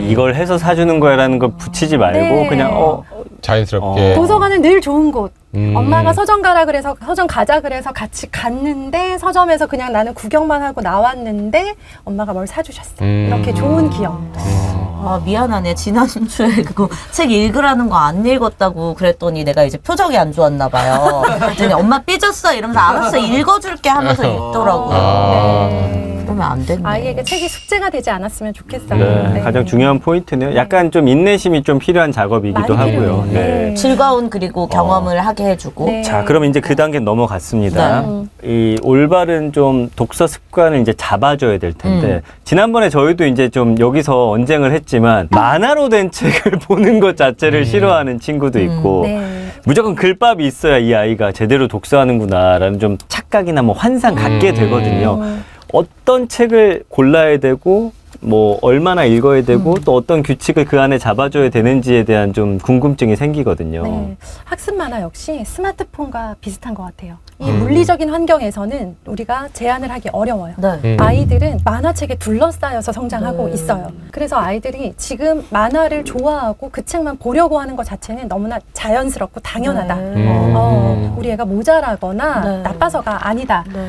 이걸 해서 사주는 거야라는 걸 붙이지 말고 네. 그냥 자연스럽게. 도서관은 늘 좋은 곳. 음. 엄마가 서점 가라 그래서 서점 가자 그래서 같이 갔는데 서점에서 그냥 나는 구경만 하고 나왔는데 엄마가 뭘 사주셨어. 이렇게 좋은 기억. 아, 미안하네. 지난주에 그거 책 읽으라는 거 안 읽었다고 그랬더니 내가 이제 표정이 안 좋았나 봐요. 그랬더니 엄마 삐졌어 이러면서 알았어 읽어줄게 하면서 읽더라고요. 네. 그러면 안 됐네. 아이에게 책이 숙제가 되지 않았으면 좋겠어요. 네, 네. 가장 중요한 포인트네요. 약간 좀 인내심이 좀 필요한 작업이기도 많이 하고요. 필요해요. 네. 네. 즐거운 그리고 경험을 하게 해주고. 네. 자, 그럼 이제 그 단계 넘어갔습니다. 이 올바른 좀 독서 습관을 이제 잡아줘야 될 텐데 지난번에 저희도 이제 좀 여기서 언쟁을 했지만 만화로 된 책을 보는 것 자체를 싫어하는 친구도 있고 네. 무조건 글밥이 있어야 이 아이가 제대로 독서하는구나라는 좀 착각이나 뭐 환상 갖게 되거든요. 어떤 책을 골라야 되고 뭐 얼마나 읽어야 되고 또 어떤 규칙을 그 안에 잡아줘야 되는지에 대한 좀 궁금증이 생기거든요. 네. 학습 만화 역시 스마트폰과 비슷한 것 같아요. 이 물리적인 환경에서는 우리가 제한을 하기 어려워요. 네. 아이들은 만화책에 둘러싸여서 성장하고 있어요. 그래서 아이들이 지금 만화를 좋아하고 그 책만 보려고 하는 것 자체는 너무나 자연스럽고 당연하다. 우리 애가 모자라거나 네. 나빠서가 아니다. 네.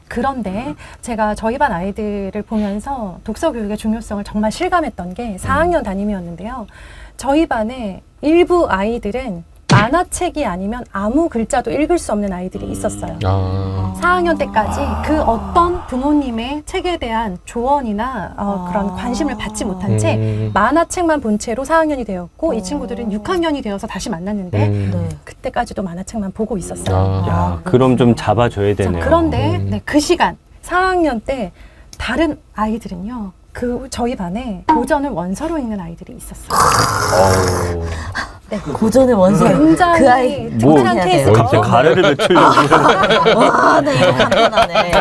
그런데 제가 저희 반 아이들을 보면서 독서 교육의 중요성을 정말 실감했던 게 4학년 담임이었는데요. 저희 반에 일부 아이들은 만화책이 아니면 아무 글자도 읽을 수 없는 아이들이 있었어요. 4학년 때까지 그 어떤 부모님의 책에 대한 조언이나 그런 관심을 받지 못한 채 만화책만 본 채로 4학년이 되었고 이 친구들은 6학년이 되어서 다시 만났는데 네. 그때까지도 만화책만 보고 있었어요. 야, 그럼 좀 잡아줘야 자, 되네요. 그런데 네, 그 시간 4학년 때 다른 아이들은요. 저희 반에 고전을 원서로 읽는 아이들이 있었어요. 네. 고전의 원서. 굉장히 그 아이 뭐, 특별한 케이스죠. 갑자기 가래를 외치려고. 와, 나 이거 감탄하네.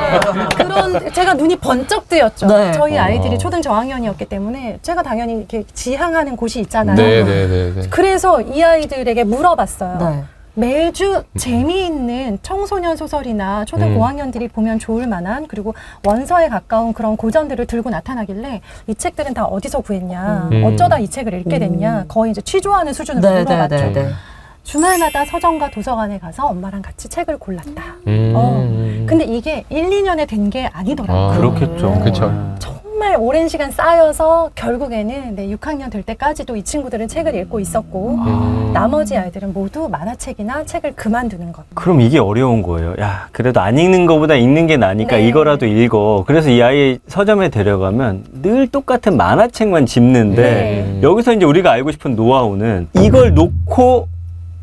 그런 제가 눈이 번쩍 뜨였죠. 네. 저희 아이들이 초등 저학년이었기 때문에 제가 당연히 이렇게 지향하는 곳이 있잖아요. 네네네. 그래서 이 아이들에게 물어봤어요. 네. 매주 재미있는 청소년 소설이나 초등 고학년들이 보면 좋을 만한 그리고 원서에 가까운 그런 고전들을 들고 나타나길래 이 책들은 다 어디서 구했냐, 어쩌다 이 책을 읽게 됐냐, 거의 이제 취조하는 수준으로 물어봤죠. 주말마다 서점과 도서관에 가서 엄마랑 같이 책을 골랐다. 근데 이게 1, 2년에 된 게 아니더라고요. 그렇겠죠. 그쵸. 정말 오랜 시간 쌓여서 결국에는 6학년 될 때까지도 이 친구들은 책을 읽고 있었고 나머지 아이들은 모두 만화책이나 책을 그만두는 것. 그럼 이게 어려운 거예요. 야, 그래도 안 읽는 것보다 읽는 게 나니까 네. 이거라도 읽어. 그래서 이 아이 서점에 데려가면 늘 똑같은 만화책만 집는데 네. 여기서 이제 우리가 알고 싶은 노하우는 이걸 놓고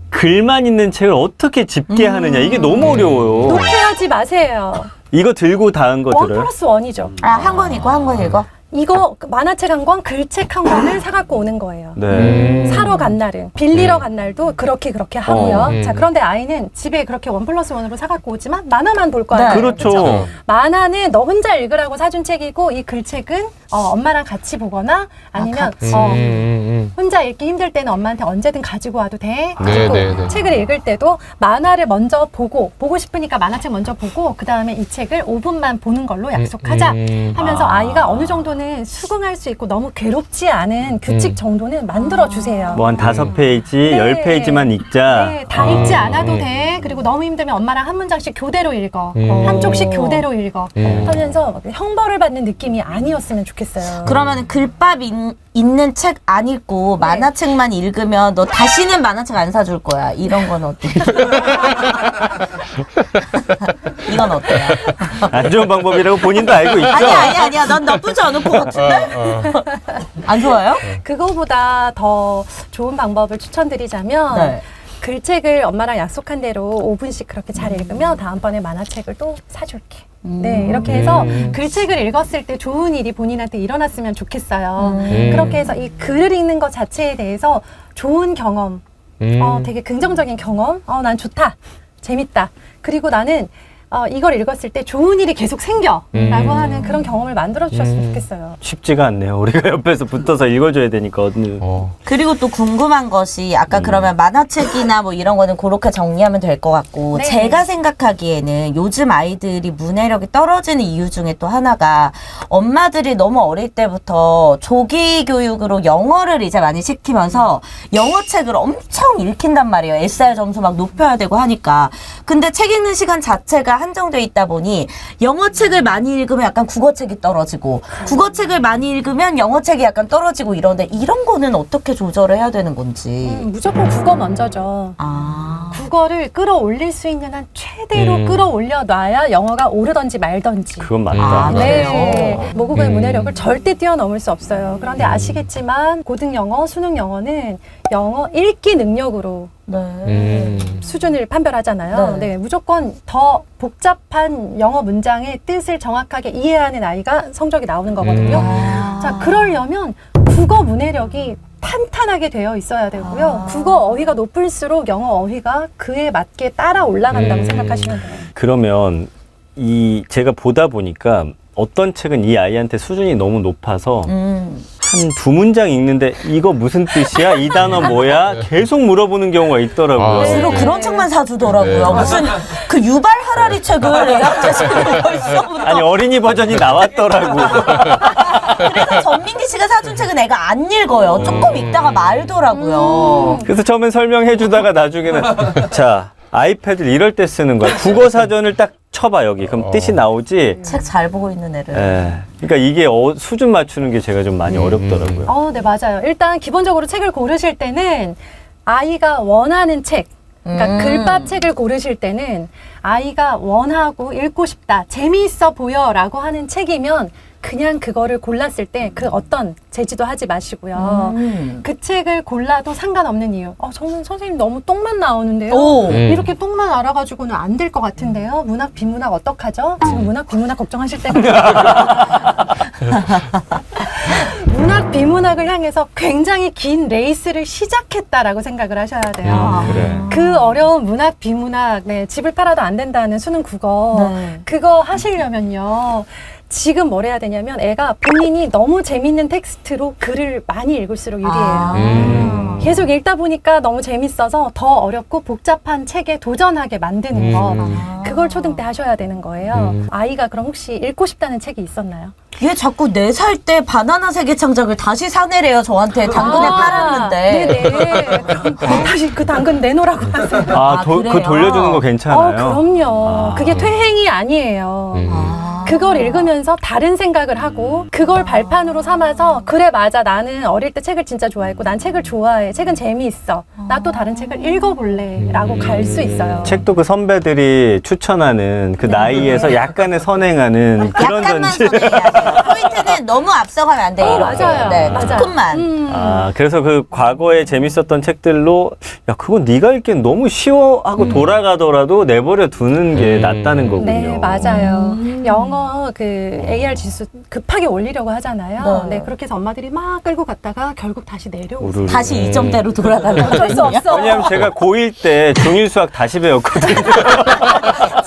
글만 있는 책을 어떻게 집게 하느냐. 이게 너무 어려워요. 놓게 하지 마세요. 이거 들고 다은 거 들어요? 1+1이죠. 아, 한 권 읽고 한 권 읽어? 이거 만화책 한 권, 글책 한 권을 사갖고 오는 거예요. 네. 사러 간 날은, 빌리러 간 날도 그렇게 하고요. 자, 그런데 아이는 집에 그렇게 1+1으로 사갖고 오지만 만화만 볼 거 아니에요. 네. 그렇죠. 만화는 너 혼자 읽으라고 사준 책이고 이 글책은 엄마랑 같이 보거나 아니면 같이. 혼자 읽기 힘들 때는 엄마한테 언제든 가지고 와도 돼. 네, 그리고 네, 네. 책을 읽을 때도 만화를 먼저 보고 싶으니까 만화책 먼저 보고 그 다음에 이 책을 5분만 보는 걸로 약속하자 하면서 아이가 어느 정도는 수긍할 수 있고 너무 괴롭지 않은 규칙 정도는 만들어 주세요. 뭐 한 5페이지, 네. 10페이지만 읽자. 네, 다 읽지 않아도 돼. 그리고 너무 힘들면 엄마랑 한 문장씩 교대로 읽어. 한쪽씩 교대로 읽어. 하면서 형벌을 받는 느낌이 아니었으면 좋겠어요. 그러면 글밥 있는 책 안 읽고 만화책만 읽으면 너 다시는 만화책 안 사줄 거야. 이런 건 어때? 이건 어때요? 안 좋은 방법이라고 본인도 알고 있죠? 아니야. 넌 나쁘지 않을 것 같은데? 안 좋아요? 그거보다 더 좋은 방법을 추천드리자면 네. 글책을 엄마랑 약속한 대로 5분씩 그렇게 잘 읽으면 다음번에 만화책을 또 사줄게. 네, 이렇게 해서 글책을 읽었을 때 좋은 일이 본인한테 일어났으면 좋겠어요. 그렇게 해서 이 글을 읽는 것 자체에 대해서 좋은 경험, 되게 긍정적인 경험, 난 좋다, 재밌다. 그리고 나는 이걸 읽었을 때 좋은 일이 계속 생겨 라고 하는 그런 경험을 만들어 주셨으면 좋겠어요. 쉽지가 않네요. 우리가 옆에서 붙어서 읽어줘야 되니까. 그리고 또 궁금한 것이 아까 그러면 만화책이나 뭐 이런 거는 그렇게 정리하면 될 것 같고 네. 제가 생각하기에는 요즘 아이들이 문해력이 떨어지는 이유 중에 또 하나가 엄마들이 너무 어릴 때부터 조기 교육으로 영어를 이제 많이 시키면서 영어책을 엄청 읽힌단 말이에요. SR 점수 막 높여야 되고 하니까. 근데 책 읽는 시간 자체가 한정돼 있다 보니 영어책을 많이 읽으면 약간 국어책이 떨어지고 국어책을 많이 읽으면 영어책이 약간 떨어지고 이런데 이런 거는 어떻게 조절을 해야 되는 건지. 무조건 국어 먼저죠. 국어를 끌어올릴 수 있는 한 최대로 끌어올려 놔야 영어가 오르던지 말던지. 그건 맞다. 그래요? 모국어의 문해력을 절대 뛰어넘을 수 없어요. 그런데 아시겠지만 고등 영어, 수능 영어는 영어 읽기 능력으로 수준을 판별하잖아요. 네. 네, 무조건 더 복잡한 영어 문장의 뜻을 정확하게 이해하는 아이가 성적이 나오는 거거든요. 자, 그러려면 국어 문해력이 탄탄하게 되어 있어야 되고요. 국어 어휘가 높을수록 영어 어휘가 그에 맞게 따라 올라간다고 생각하시면 돼요. 그러면 제가 보다 보니까 어떤 책은 이 아이한테 수준이 너무 높아서 한 두 문장 읽는데 이거 무슨 뜻이야? 이 단어 뭐야? 계속 물어보는 경우가 있더라고요. 주로 그런 책만 사주더라고요. 네. 무슨 그 유발 하라리 책을 애한테 벌써부터. 아니 어린이 버전이 나왔더라고. 그래서 전민기 씨가 사준 책은 애가 안 읽어요. 조금 읽다가 말더라고요. 그래서 처음엔 설명해 주다가 나중에는 자 아이패드를 이럴 때 쓰는 거야. 국어 사전을 딱 쳐봐 여기. 그럼 뜻이 나오지. 책 잘 보고 있는 애를. 그러니까 이게 수준 맞추는 게 제가 좀 많이 어렵더라고요. 네, 맞아요. 일단 기본적으로 책을 고르실 때는 아이가 원하는 책, 그러니까 글밥 책을 고르실 때는 아이가 원하고 읽고 싶다, 재미있어 보여라고 하는 책이면 그냥 그거를 골랐을 때 그 어떤 제지도 하지 마시고요. 그 책을 골라도 상관없는 이유. 저는 선생님 너무 똥만 나오는데요. 이렇게 똥만 알아가지고는 안 될 것 같은데요. 문학, 비문학 어떡하죠? 지금 문학, 비문학 걱정하실 때가 문학, 비문학을 향해서 굉장히 긴 레이스를 시작했다라고 생각을 하셔야 돼요. 그래. 그 어려운 문학, 비문학, 집을 팔아도 안 된다는 수능 국어, 그거 하시려면요. 지금 뭘 해야 되냐면 애가 본인이 너무 재밌는 텍스트로 글을 많이 읽을수록 유리해요. 계속 읽다 보니까 너무 재밌어서 더 어렵고 복잡한 책에 도전하게 만드는 거. 그걸 초등 때 하셔야 되는 거예요. 아이가 그럼 혹시 읽고 싶다는 책이 있었나요? 얘 자꾸 4살 때 바나나 세계 창작을 다시 사내래요. 저한테 당근에 팔았는데. 네네. 그럼 다시 그 당근 내놓으라고 하세요. 그거 그래요? 돌려주는 거 괜찮아요? 그럼요. 그게 퇴행이 아니에요. 그걸 읽으면서 다른 생각을 하고 그걸 발판으로 삼아서 그래 맞아 나는 어릴 때 책을 진짜 좋아했고 난 책을 좋아해 책은 재미있어 나 또 다른 책을 읽어볼래 라고 갈 수 있어요. 책도 그 선배들이 추천하는 그 나이에서 약간의 선행하는 그런 약간만 전지. 선행해야 돼요. 포인트는 너무 앞서가면 안 돼요. 이렇게. 맞아요. 네, 맞아요. 조금만. 그래서 그 과거에 재밌었던 책들로 야 그건 네가 읽기엔 너무 쉬워 하고 돌아가더라도 내버려 두는 게 낫다는 거군요. 네, 맞아요. 영어 그 AR 지수 급하게 올리려고 하잖아요. 네. 네, 그렇게 해서 엄마들이 막 끌고 갔다가 결국 다시 내려오고. 우르르. 다시 이 점대로 돌아가는 어쩔 수 없어. 왜냐면 제가 고1 때 중1 수학 다시 배웠거든요.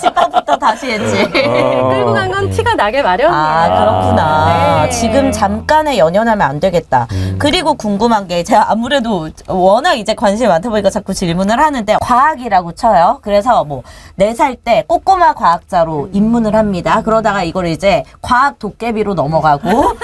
집합부터 다시 했지. 끌고 간 건 티가 나게 마련이에요. 그렇구나. 네. 지금 잠깐에 연연하면 안 되겠다. 그리고 궁금한 게 제가 아무래도 워낙 이제 관심이 많다 보니까 자꾸 질문을 하는데 과학이라고 쳐요. 그래서 뭐 4살 때 꼬꼬마 과학자로 입문을 합니다. 그러다가 이걸 이제 과학 도깨비로 넘어가고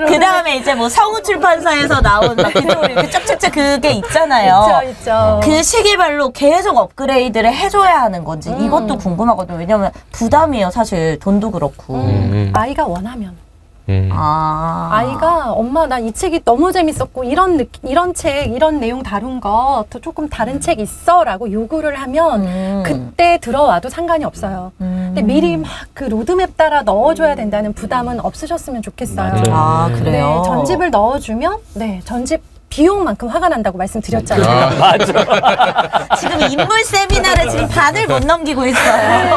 그 다음에 이제 뭐 성우출판사에서 나온 막 이렇게 쩍쩍쩍 그게 있잖아요. 있죠. 그 시기별로 계속 업그레이드를 해줘야 하는 건지 이것도 궁금하거든요. 왜냐면 부담이에요. 사실 돈도 그렇고. 아이가 원하면. 아이가 엄마 나 이 책이 너무 재밌었고 이런 책 이런 내용 다룬 거 더 조금 다른 책 있어라고 요구를 하면 그때 들어와도 상관이 없어요. 근데 미리 막 그 로드맵 따라 넣어줘야 된다는 부담은 없으셨으면 좋겠어요. 맞아요. 그래요. 네, 전집을 넣어주면 전집 비용만큼 화가 난다고 말씀드렸잖아요. 아, 맞아. 지금 인물 세미나를 지금 반을 못 넘기고 있어요.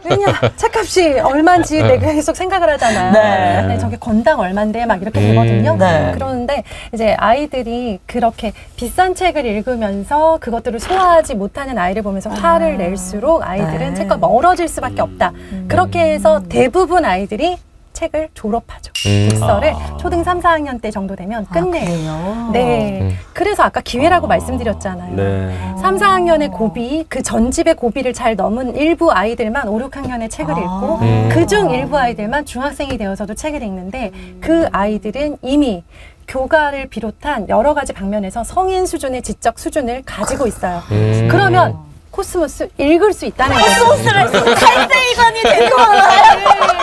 왜냐 책값이 얼마인지 내가 계속 생각을 하잖아요. 네. 저게 건당 얼마인데 막 이렇게 되거든요. 네. 그러는데 이제 아이들이 그렇게 비싼 책을 읽으면서 그것들을 소화하지 못하는 아이를 보면서 화를 낼수록 아이들은 네. 책과 멀어질 수밖에 없다. 그렇게 해서 대부분 아이들이 책을 졸업하죠. 독서를 초등 3, 4학년 때 정도 되면 끝내요. 그래요? 네. 그래서 아까 기회라고 말씀드렸잖아요. 네. 3, 4학년의 고비, 그 전집의 고비를 잘 넘은 일부 아이들만 5, 6학년에 책을 읽고 그중 일부 아이들만 중학생이 되어서도 책을 읽는데 그 아이들은 이미 교과를 비롯한 여러 가지 방면에서 성인 수준의 지적 수준을 가지고 있어요. 그러면 코스모스 읽을 수 있다는 거예요. 소스를 탈세이건이 된 거예요.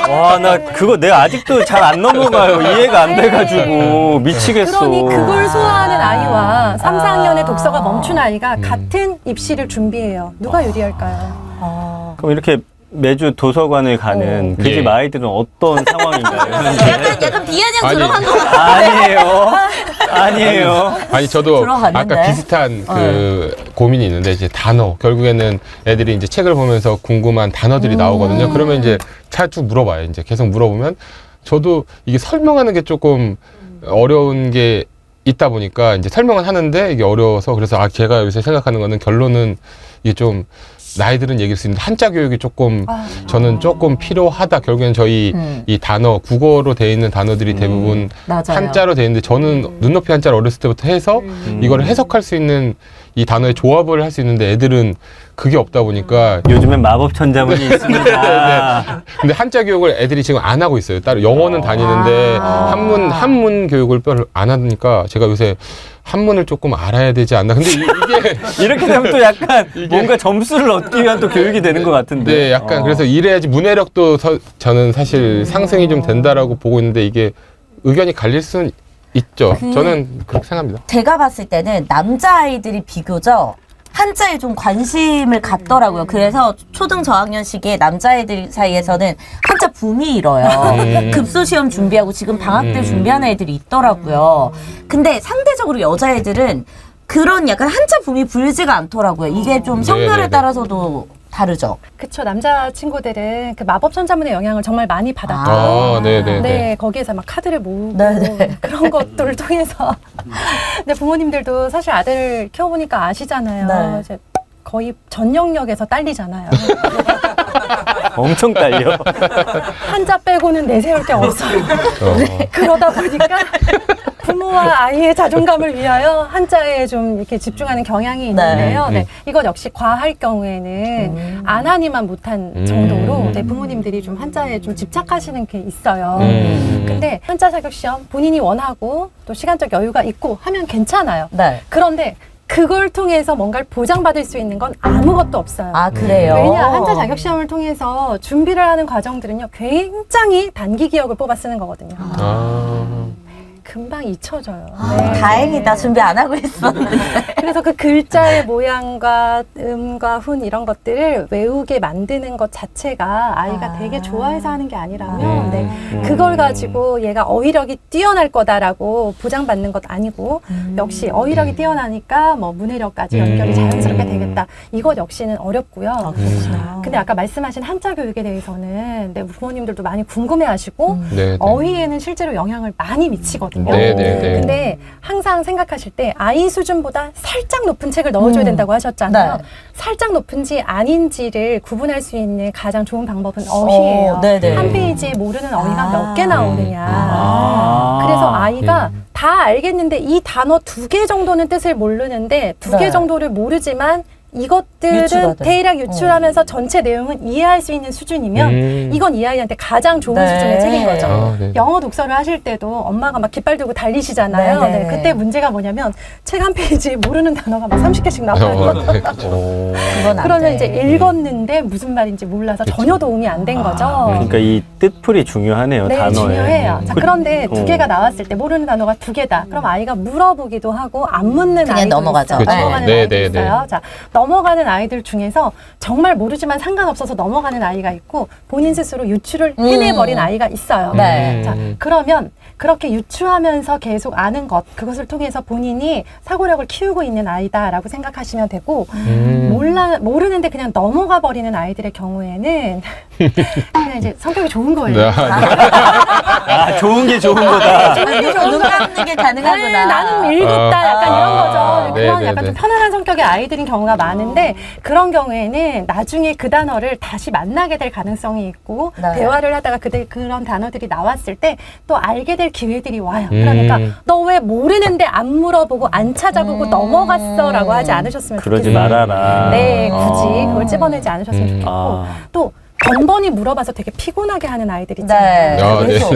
와, 나 그거 내가 아직도 잘 안 넘어가요. 이해가 안 돼가지고 미치겠어. 그러니 그걸 소화하는 아이와 3, 4학년의 독서가 멈춘 아이가 같은 입시를 준비해요. 누가 유리할까요? 그럼 이렇게 매주 도서관을 가는 그 집 예. 아이들은 어떤 상황인가요? 약간 비아냥 아니. 들어간 것 같아요. 아니에요. 아니에요. 아니 저도 들어갔는데? 아까 비슷한 그 고민이 있는데 이제 단어 결국에는 애들이 이제 책을 보면서 궁금한 단어들이 나오거든요. 그러면 이제 쭉 물어봐요. 이제 계속 물어보면 저도 이게 설명하는 게 조금 어려운 게 있다 보니까 이제 설명은 하는데 이게 어려워서 그래서 제가 요새 생각하는 거는 결론은 이게 좀 나이들은 얘기할 수 있는데 한자 교육이 조금 저는 조금 필요하다. 결국엔 저희 이 단어 국어로 돼 있는 단어들이 대부분 맞아요. 한자로 돼 있는데 저는 눈높이 한자를 어렸을 때부터 해서 이거를 해석할 수 있는 이 단어의 조합을 할 수 있는데 애들은 그게 없다 보니까 요즘엔 마법 천자문이 있습니다. 근데 한자 교육을 애들이 지금 안 하고 있어요. 따로 영어는 다니는데 한문 교육을 별로 안 하니까 제가 요새 한문을 조금 알아야 되지 않나. 근데 이게 이렇게 되면 또 약간 뭔가 점수를 얻기 위한 또 교육이 되는 것 같은데. 네, 약간 그래서 이래야지 문해력도 저는 사실 상승이 좀 된다라고 보고 있는데 이게 의견이 갈릴 수는 있죠. 저는 그렇게 생각합니다. 제가 봤을 때는 남자아이들이 비교적 한자에 좀 관심을 갖더라고요. 그래서 초등 저학년 시기에 남자애들 사이에서는 한자 붐이 일어요. 급수시험 준비하고 지금 방학 때 준비하는 애들이 있더라고요. 근데 상대적으로 여자애들은 그런 약간 한자 붐이 불지가 않더라고요. 이게 좀 성별에 네네네. 따라서도 다르죠. 그쵸. 남자 친구들은 그 마법 천자문의 영향을 정말 많이 받았죠. 아, 네네네. 네, 거기에서 막 카드를 모으고 네네. 그런 것들을 통해서. 근데 부모님들도 사실 아들 키워보니까 아시잖아요. 네. 이제 거의 전 영역에서 딸리잖아요. 엄청 딸려. 한자 빼고는 내세울 게 없어요. 그러다 보니까 부모와 아이의 자존감을 위하여 한자에 좀 이렇게 집중하는 경향이 있는데요. 네. 이것 역시 과할 경우에는 안 하니만 못한 정도로 네, 부모님들이 좀 한자에 좀 집착하시는 게 있어요. 근데 한자 자격 시험 본인이 원하고 또 시간적 여유가 있고 하면 괜찮아요. 네. 그런데 그걸 통해서 뭔가를 보장받을 수 있는 건 아무것도 없어요. 아, 그래요? 왜냐, 한자 자격 시험을 통해서 준비를 하는 과정들은요, 굉장히 단기 기억을 뽑아 쓰는 거거든요. 금방 잊혀져요. 네. 다행이다. 준비 안 하고 있었는데. 그래서 그 글자의 모양과 음과 훈 이런 것들을 외우게 만드는 것 자체가 아이가 되게 좋아해서 하는 게 아니라면 네, 그걸 가지고 얘가 어휘력이 뛰어날 거다라고 보장받는 것 아니고 역시 어휘력이 뛰어나니까 뭐 문해력까지 연결이 자연스럽게 되겠다. 이것 역시는 어렵고요. 근데 아까 말씀하신 한자 교육에 대해서는 네, 부모님들도 많이 궁금해하시고 네, 네. 어휘에는 실제로 영향을 많이 미치거든요. 네, 네, 네. 근데 항상 생각하실 때 아이 수준보다 살짝 높은 책을 넣어줘야 된다고 하셨잖아요. 네. 살짝 높은지 아닌지를 구분할 수 있는 가장 좋은 방법은 어휘예요. 네네. 한 페이지에 모르는 어휘가 아. 몇 개 나오느냐. 그래서 아이가 다 알겠는데 이 단어 2개 정도는 뜻을 모르는데 2개 네. 정도를 모르지만 이것들은 유추가 돼. 대략 유출하면서 전체 내용은 이해할 수 있는 수준이면 이건 이 아이한테 가장 좋은 네. 수준의 책인 거죠. 아, 네. 영어 독서를 하실 때도 엄마가 막 깃발 들고 달리시잖아요. 네네. 네, 그때 문제가 뭐냐면 책 한 페이지에 모르는 단어가 막 30개씩 나와요. 네, 그렇죠. 그건 안 그러면 돼. 이제 읽었는데 무슨 말인지 몰라서 전혀 도움이 안 된 거죠. 그러니까 이 뜻풀이 중요하네요. 네, 단어에. 중요해요. 자, 그런데 두 어. 개가 나왔을 때 모르는 단어가 2개다. 그럼 아이가 물어보기도 하고 안 묻는 그냥 아이도 넘어가죠. 있어요. 그렇죠. 넘어가는 네, 아이도 네, 있어요. 자, 넘어가는 아이들 중에서 정말 모르지만 상관없어서 넘어가는 아이가 있고 본인 스스로 유추를 해내버린 아이가 있어요. 네. 자, 그러면 그렇게 유추하면서 계속 아는 것, 그것을 통해서 본인이 사고력을 키우고 있는 아이다라고 생각하시면 되고, 모르는데 그냥 넘어가 버리는 아이들의 경우에는 그냥 이제 성격이 좋은 거예요. 네. 아, 좋은 게 좋은 거다. 눈 감는 게 가능하구나. 네, 나는 읽었다 약간 이런 거죠. 네, 그런 네, 약간 네. 좀 편안한 성격의 아이들인 경우가 많은데 그런 경우에는 나중에 그 단어를 다시 만나게 될 가능성이 있고 네. 대화를 하다가 그런 단어들이 나왔을 때 또 알게 될 기회들이 와요. 그러니까 너 왜 모르는데 안 물어보고 안 찾아보고 넘어갔어라고 하지 않으셨으면 그러지 좋겠어요. 말아라. 네, 굳이 그걸 찝어내지 않으셨으면 좋겠고 아. 또 번번이 물어봐서 되게 피곤하게 하는 아이들 네. 있잖아요. 아, 네. 계속.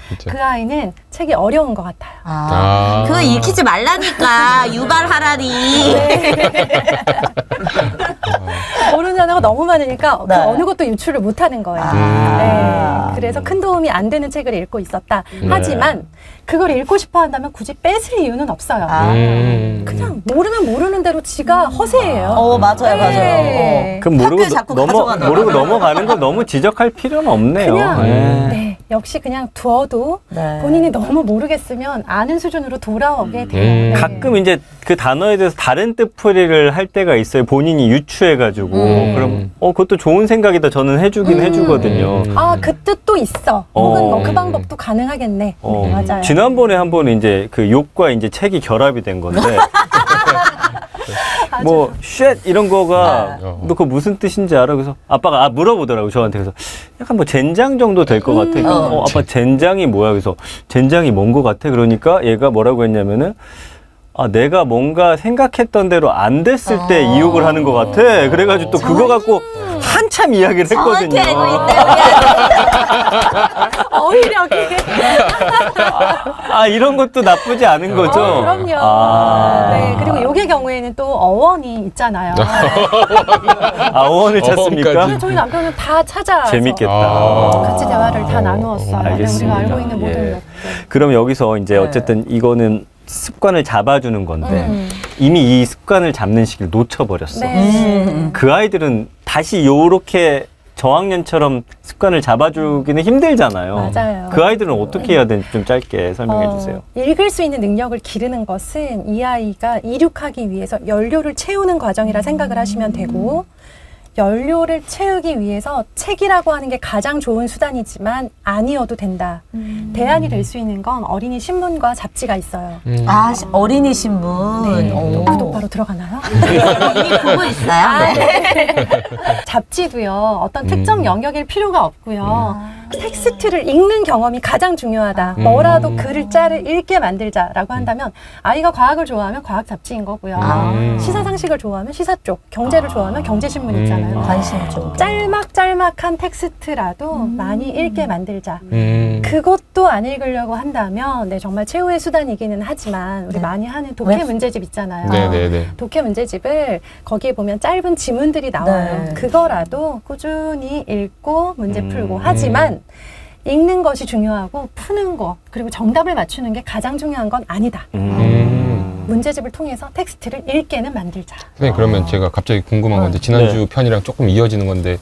진짜. 그 아이는 책이 어려운 것 같아요. 아, 그거 읽히지 말라니까 유발하라니. 모르는 단어가 너무 많으니까 네. 그 어느 것도 유출을 못하는 거예요. 아. 네. 그래서 큰 도움이 안 되는 책을 읽고 있었다. 하지만 그걸 읽고 싶어 한다면 굳이 뺏을 이유는 없어요. 그냥 모르면 모르는 대로 지가 허세예요. 맞아요, 맞아요. 네. 그럼 모르고, 학교에 자꾸 가져가나 모르고 넘어가는 걸 너무 지적할 필요는 없네요. 그냥 네. 네, 역시 그냥 두어도 네. 본인이 너무 모르겠으면 아는 수준으로 돌아오게 돼요. 네. 가끔 이제 그 단어에 대해서 다른 뜻풀이를 할 때가 있어요. 본인이 유추해가지고. 그럼, 그것도 좋은 생각이다. 저는 해주긴 해주거든요. 아, 그 뜻도 있어. 혹은 뭐 그 방법도 가능하겠네. 네, 맞아요. 지난번에 한 번 이제 그 욕과 이제 책이 결합이 된 건데. 뭐, 쉣! 이런 거가, 아. 너 그거 무슨 뜻인지 알아? 그래서 아빠가 물어보더라고, 저한테. 그래서 약간 뭐 젠장 정도 될 것 같아. 아빠 젠장이 뭐야? 그래서 젠장이 뭔 것 같아? 그러니까 얘가 뭐라고 했냐면은, 내가 뭔가 생각했던 대로 안 됐을 때 이 욕을 하는 것 같아. 그래가지고 또 그거 갖고 한참 이야기를 했거든요. 정확히 알고 있네. 어휘력이. 이런 것도 나쁘지 않은 거죠? 그럼요. 네, 그리고 욕의 경우에는 또 어원이 있잖아요. 어원을 찾습니까? 어원까지. 저희 남편은 다 찾아. 재밌겠다. 같이 대화를 다 나누었어요. 네, 알겠습니다. 우리가 알고 있는 모든 예. 욕. 그럼 여기서 이제 어쨌든 이거는 습관을 잡아주는 건데 이미 이 습관을 잡는 시기를 놓쳐버렸어. 네. 그 아이들은 다시 요렇게 저학년처럼 습관을 잡아주기는 힘들잖아요. 맞아요. 그 아이들은 어떻게 해야 되는지 좀 짧게 설명해 주세요. 읽을 수 있는 능력을 기르는 것은 이 아이가 이륙하기 위해서 연료를 채우는 과정이라 생각을 하시면 되고 연료를 채우기 위해서 책이라고 하는 게 가장 좋은 수단이지만 아니어도 된다. 대안이 될 수 있는 건 어린이 신문과 잡지가 있어요. 어린이 신문. 오. 구독 바로 들어가나요? 이미 보고 있어요. 잡지도요. 어떤 특정 영역일 필요가 없고요. 텍스트를 읽는 경험이 가장 중요하다. 뭐라도 글을 짤을 읽게 만들자라고 한다면 아이가 과학을 좋아하면 과학 잡지인 거고요. 시사 상식을 좋아하면 시사 쪽, 경제를 좋아하면 경제 신문 있잖아요. 관심 쪽. 짤막짤막한 텍스트라도 많이 읽게 만들자. 그것도 안 읽으려고 한다면 정말 최후의 수단이기는 하지만 우리 많이 하는 독해 문제집 있잖아요. 네네네. 독해 문제집을 거기에 보면 짧은 지문들이 나와요. 네. 그거라도 꾸준히 읽고 문제 풀고 하지만 읽는 것이 중요하고 푸는 거 그리고 정답을 맞추는 게 가장 중요한 건 아니다. 문제집을 통해서 텍스트를 읽게는 만들자. 선생님 그러면 제가 갑자기 궁금한 건데 지난주 편이랑 조금 이어지는 건데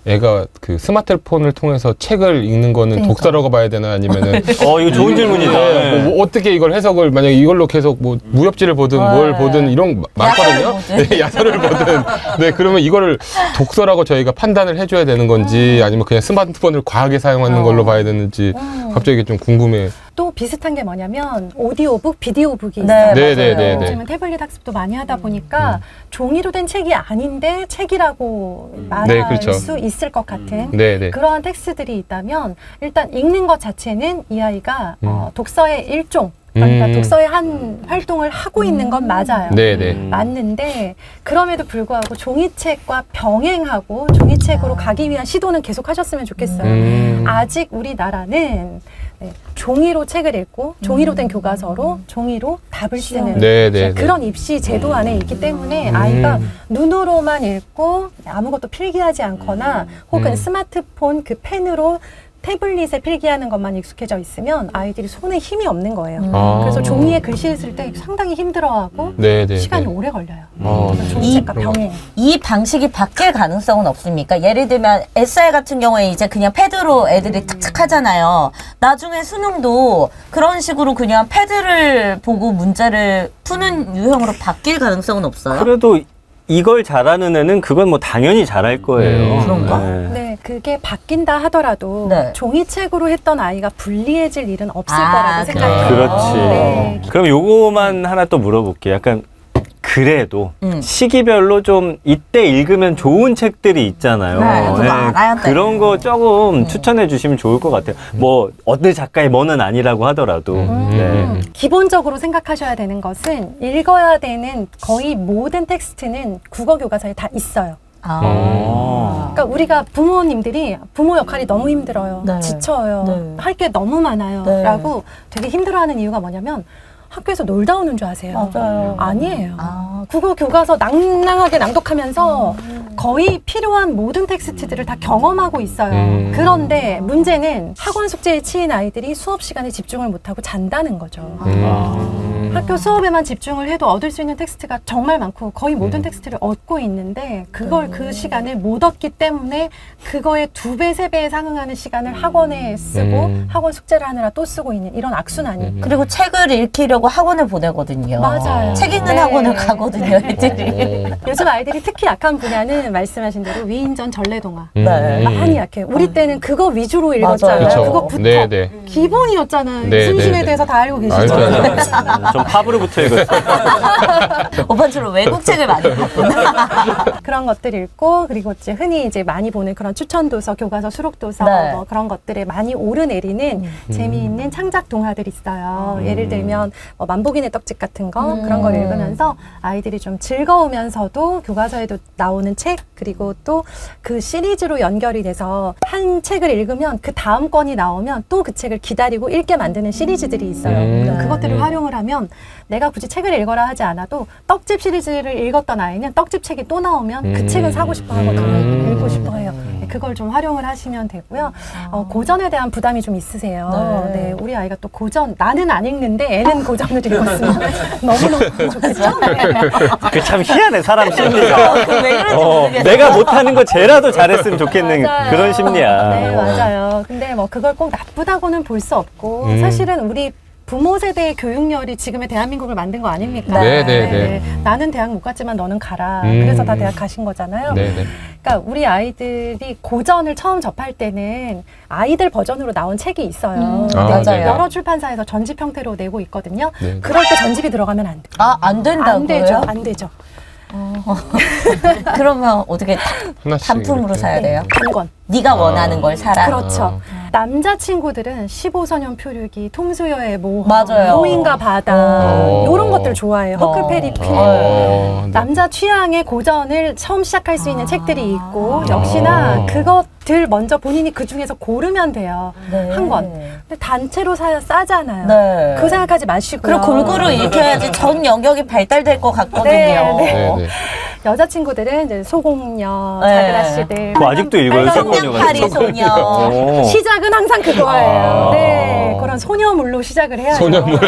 애가 그 스마트폰을 통해서 책을 읽는 거는 독서라고 봐야 되나 아니면은 이거 좋은 질문이다. 뭐 어떻게 이걸 해석을 만약에 이걸로 계속 뭐 무협지를 보든 뭘 보든 이런 거 많거든요. 네, 야설을 보든. 네, 그러면 이거를 독서라고 저희가 판단을 해줘야 되는 건지 아니면 그냥 스마트폰을 과하게 사용하는 걸로 봐야 되는지 갑자기 이게 좀 궁금해. 또 비슷한 게 뭐냐면 오디오북, 비디오북이 네, 있어요. 네. 요즘은 태블릿 학습도 많이 하다 보니까 종이로 된 책이 아닌데 책이라고 말할 그렇죠. 수 있을 것 같은 네네. 그러한 텍스트들이 있다면 일단 읽는 것 자체는 이 아이가 독서의 일종 그러니까 독서의 한 활동을 하고 있는 건 맞아요. 네네. 맞는데 그럼에도 불구하고 종이책과 병행하고 종이책으로 가기 위한 시도는 계속 하셨으면 좋겠어요. 아직 우리나라는 종이로 책을 읽고 종이로 된 교과서로 종이로 답을 쓰는 네네. 그런 입시 제도 안에 있기 때문에 아이가 눈으로만 읽고 아무것도 필기하지 않거나 혹은 스마트폰 그 펜으로 태블릿에 필기하는 것만 익숙해져 있으면 아이들이 손에 힘이 없는 거예요. 아. 그래서 종이에 글씨 쓸 때 상당히 힘들어하고 네네. 시간이 오래 걸려요. 아, 그래서 종이책과 병행. 이 방식이 바뀔 가능성은 없습니까? 예를 들면 SR 같은 경우에 이제 그냥 패드로 애들이 탁탁 하잖아요. 나중에 수능도 그런 식으로 그냥 패드를 보고 문제를 푸는 유형으로 바뀔 가능성은 없어요? 그래도 이걸 잘하는 애는 그건 뭐 당연히 잘할 거예요. 그런가? 네. 네, 그게 바뀐다 하더라도 네. 종이책으로 했던 아이가 불리해질 일은 없을 아, 거라고 생각해요. 그렇지. 네. 그럼 요거만 하나 또 물어볼게요. 약간 그래도 시기별로 좀 이때 읽으면 좋은 책들이 있잖아요. 네, 그거 알아야 돼. 그런 거 조금 추천해 주시면 좋을 것 같아요. 뭐 어느 작가의 뭐는 아니라고 하더라도. 네. 기본적으로 생각하셔야 되는 것은 읽어야 되는 거의 모든 텍스트는 국어 교과서에 다 있어요. 아. 그러니까 우리가 부모님들이 부모 역할이 너무 힘들어요. 네. 지쳐요. 네. 할 게 너무 많아요. 네. 라고 되게 힘들어하는 이유가 뭐냐면 학교에서 놀다 오는 줄 아세요. 맞아요. 아니에요. 아. 국어 교과서 낭낭하게 낭독하면서 거의 필요한 모든 텍스트들을 다 경험하고 있어요. 그런데 문제는 학원 숙제에 치인 아이들이 수업 시간에 집중을 못하고 잔다는 거죠. 학교 수업에만 집중을 해도 얻을 수 있는 텍스트가 정말 많고 거의 모든 텍스트를 얻고 있는데 그걸 그 시간을 못 얻기 때문에 그거의 2배, 3배에 상응하는 시간을 학원에 쓰고 학원 숙제를 하느라 또 쓰고 있는 이런 악순환이. 그리고 책을 읽히려고 학원을 보내거든요. 맞아요. 책 읽는 네. 학원을 가거든요, 애들이. 요즘 아이들이 특히 약한 분야는 말씀하신 대로 위인전 전래동화. 네. 많이 약해요. 우리 때는 그거 위주로 읽었잖아요. 맞아요. 그거부터 네네. 기본이었잖아요. 네, 순신에 네, 네. 대해서 다 알고 계시죠? 알죠. 좀 팝으로부터 읽었어요. 오빠는 주로 외국책을 많이 봤구나. 그런 것들 읽고 그리고 이제 흔히 이제 많이 보는 그런 추천 도서, 교과서, 수록 도서 네. 뭐 그런 것들에 많이 오르내리는 재미있는 창작 동화들이 있어요. 예를 들면 뭐 만복인의 떡집 같은 거 그런 걸 읽으면서 아이들이 좀 즐거우면서도 교과서에도 나오는 책 그리고 또 그 시리즈로 연결이 돼서 한 책을 읽으면 그 다음 권이 나오면 또 그 책을 기다리고 읽게 만드는 시리즈들이 있어요. 그러니까 그것들을 활용을 하면 내가 굳이 책을 읽어라 하지 않아도 떡집 시리즈를 읽었던 아이는 떡집 책이 또 나오면 그 책은 사고 싶어 하거든요. 읽고 싶어 해요. 그걸 좀 활용을 하시면 되고요. 고전에 대한 부담이 좀 있으세요. 네. 우리 아이가 또 고전, 나는 안 읽는데 애는 고전을 읽었으면 너무너무 좋겠죠? 그 참 희한해, 사람 심리가. 왜 그런지 모르겠어요. 내가 못하는 거 쟤라도 잘했으면 좋겠는 맞아요. 그런 심리야. 네, 맞아요. 근데 뭐 그걸 꼭 나쁘다고는 볼 수 없고 사실은 우리 부모 세대의 교육열이 지금의 대한민국을 만든 거 아닙니까? 네. 나는 대학 못 갔지만 너는 가라. 그래서 다 대학 가신 거잖아요. 네네. 그러니까 우리 아이들이 고전을 처음 접할 때는 아이들 버전으로 나온 책이 있어요. 아, 근데 네네. 여러 출판사에서 전집 형태로 내고 있거든요. 네. 그럴 때 전집이 들어가면 안 돼요. 아, 안 된다고요? 안 되죠. 안 되죠. 그러면 어떻게 하나씩 단품으로 이렇게. 사야 돼요? 한 권. 네가 원하는 걸 사라. 그렇죠. 남자친구들은 15소년 표류기, 톰소여의 모험, 맞아요. 노인과 바다 어. 이런 것들 좋아해요. 허클페리 필. 네. 남자 취향의 고전을 처음 시작할 수 있는 책들이 있고 역시나 그것들 먼저 본인이 그 중에서 고르면 돼요. 네. 한 권. 근데 단체로 사야 싸잖아요. 네. 그거 생각하지 마시고요. 그리고 골고루 읽혀야지 전 영역이 발달될 것 같거든요. 네. 네네. 여자친구들은 이제 소공녀, 네. 자그라시들. 그거 아직도 읽어요, 빨간 소공녀가. 파리 소녀. 오. 시작은 항상 그거예요. 아. 네, 그런 소녀물로 시작을 해야죠. 소녀물.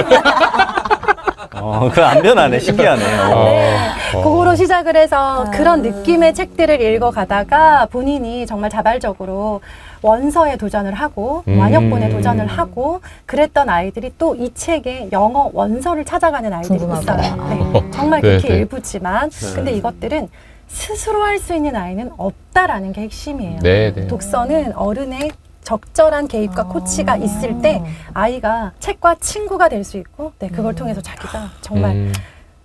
그거 안 변하네. 신기하네. 네, 그거로 시작을 해서 그런 느낌의 책들을 읽어가다가 본인이 정말 자발적으로 원서에 도전을 하고 완역본에 도전을 하고 그랬던 아이들이 또 이 책의 영어 원서를 찾아가는 아이들이 궁금하다. 있어요. 네, 정말 극히 네. 일부지만 근데 이것들은 스스로 할 수 있는 아이는 없다라는 게 핵심이에요. 네네. 독서는 어른의 적절한 개입과 코치가 있을 때 아이가 책과 친구가 될 수 있고 그걸 통해서 자기가 정말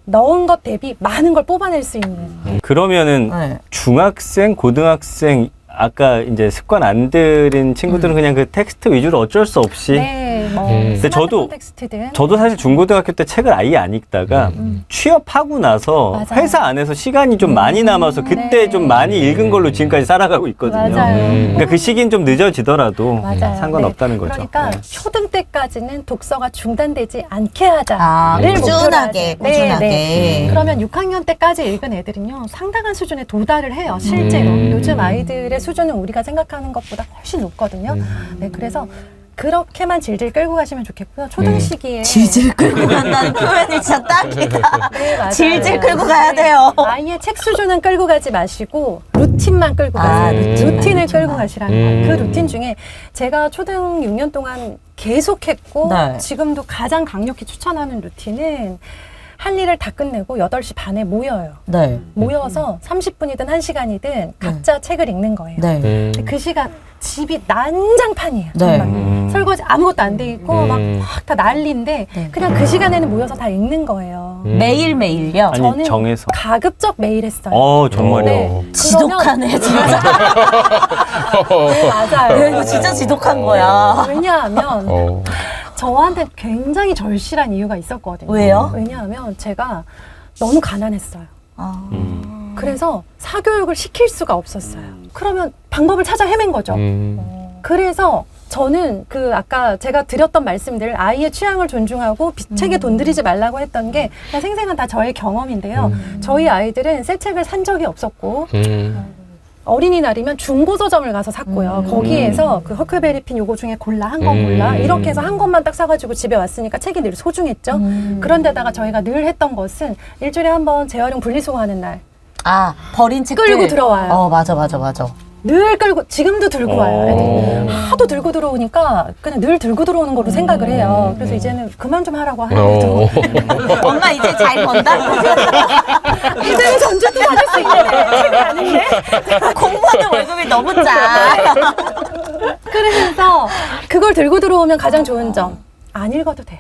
넣은 것 대비 많은 걸 뽑아낼 수 있는 그러면은 네. 중학생, 고등학생 아까 이제 습관 안 들인 친구들은 그냥 그 텍스트 위주로 어쩔 수 없이 네, 뭐 근데 스마트폰 텍스트든 저도 사실 중고등학교 때 책을 아예 안 읽다가 취업하고 나서 맞아요. 회사 안에서 시간이 좀 많이 남아서 그때 네. 좀 많이 읽은 걸로 지금까지 살아가고 있거든요. 맞아요. 그러니까 그 시기는 좀 늦어지더라도 맞아요. 상관없다는 네. 거죠. 그러니까 네. 초등 때까지는 독서가 중단되지 않게 하자를 아, 목표로 꾸준하게, 하죠. 꾸준하게. 그러면 6학년 때까지 읽은 애들은요 상당한 수준에 도달을 해요. 실제로 요즘 아이들의 수준은 우리가 생각하는 것보다 훨씬 높거든요. 네, 그래서 그렇게만 질질 끌고 가시면 좋겠고요. 초등 시기에 질질 끌고 간다는 표현이 진짜 딱이다. 네, 맞아요. 질질 끌고 가야 돼요. 아이의 책 수준은 끌고 가지 마시고 루틴만 끌고 가세요. 루틴을 끌고 가시라는 거예요. 그 루틴 중에 제가 초등 6년 동안 계속했고 네. 지금도 가장 강력히 추천하는 루틴은 할 일을 다 끝내고 8시 반에 모여요. 네. 모여서 30분이든 1시간이든 각자 책을 읽는 거예요. 네. 근데 그 시간 집이 난장판이에요. 네. 정말. 설거지 아무것도 안 돼 있고 막 다 난리인데 네. 그냥 그 시간에는 모여서 다 읽는 거예요. 매일매일요? 아니, 저는 정해서. 가급적 매일 했어요. 정말요? 네. 지독하네, 진짜. 네, 맞아요. 야, 이거 진짜 지독한 거야. 왜냐하면 어. 저한테 굉장히 절실한 이유가 있었거든요. 왜요? 왜냐하면 제가 너무 가난했어요. 아. 그래서 사교육을 시킬 수가 없었어요. 그러면 방법을 찾아 헤맨 거죠. 그래서 저는 그 아까 제가 드렸던 말씀들 아이의 취향을 존중하고 책에 돈 들이지 말라고 했던 게 그냥 생생한 다 저의 경험인데요. 저희 아이들은 새 책을 산 적이 없었고 어린이날이면 중고서점을 가서 샀고요. 거기에서 그 허클베리핀 요거 중에 골라 한 권 골라 이렇게 해서 한 권만 딱 사가지고 집에 왔으니까 책이 늘 소중했죠. 그런데다가 저희가 늘 했던 것은 일주일에 한 번 재활용 분리수거하는 날 아, 버린 책들. 끌고 들어와요. 맞아. 늘 끌고 지금도 들고 와요. 애들이. 하도 들고 들어오니까 그냥 늘 들고 들어오는 걸로 생각을 해요. 그래서 이제는 그만 좀 하라고 하는데도 엄마 이제 잘 번다? 이제는 전주도 받을 수 있네. 책이 아닌데. 공부하는 월급이 너무 짜. 그래서 그걸 들고 들어오면 가장 좋은 점 안 읽어도 돼요.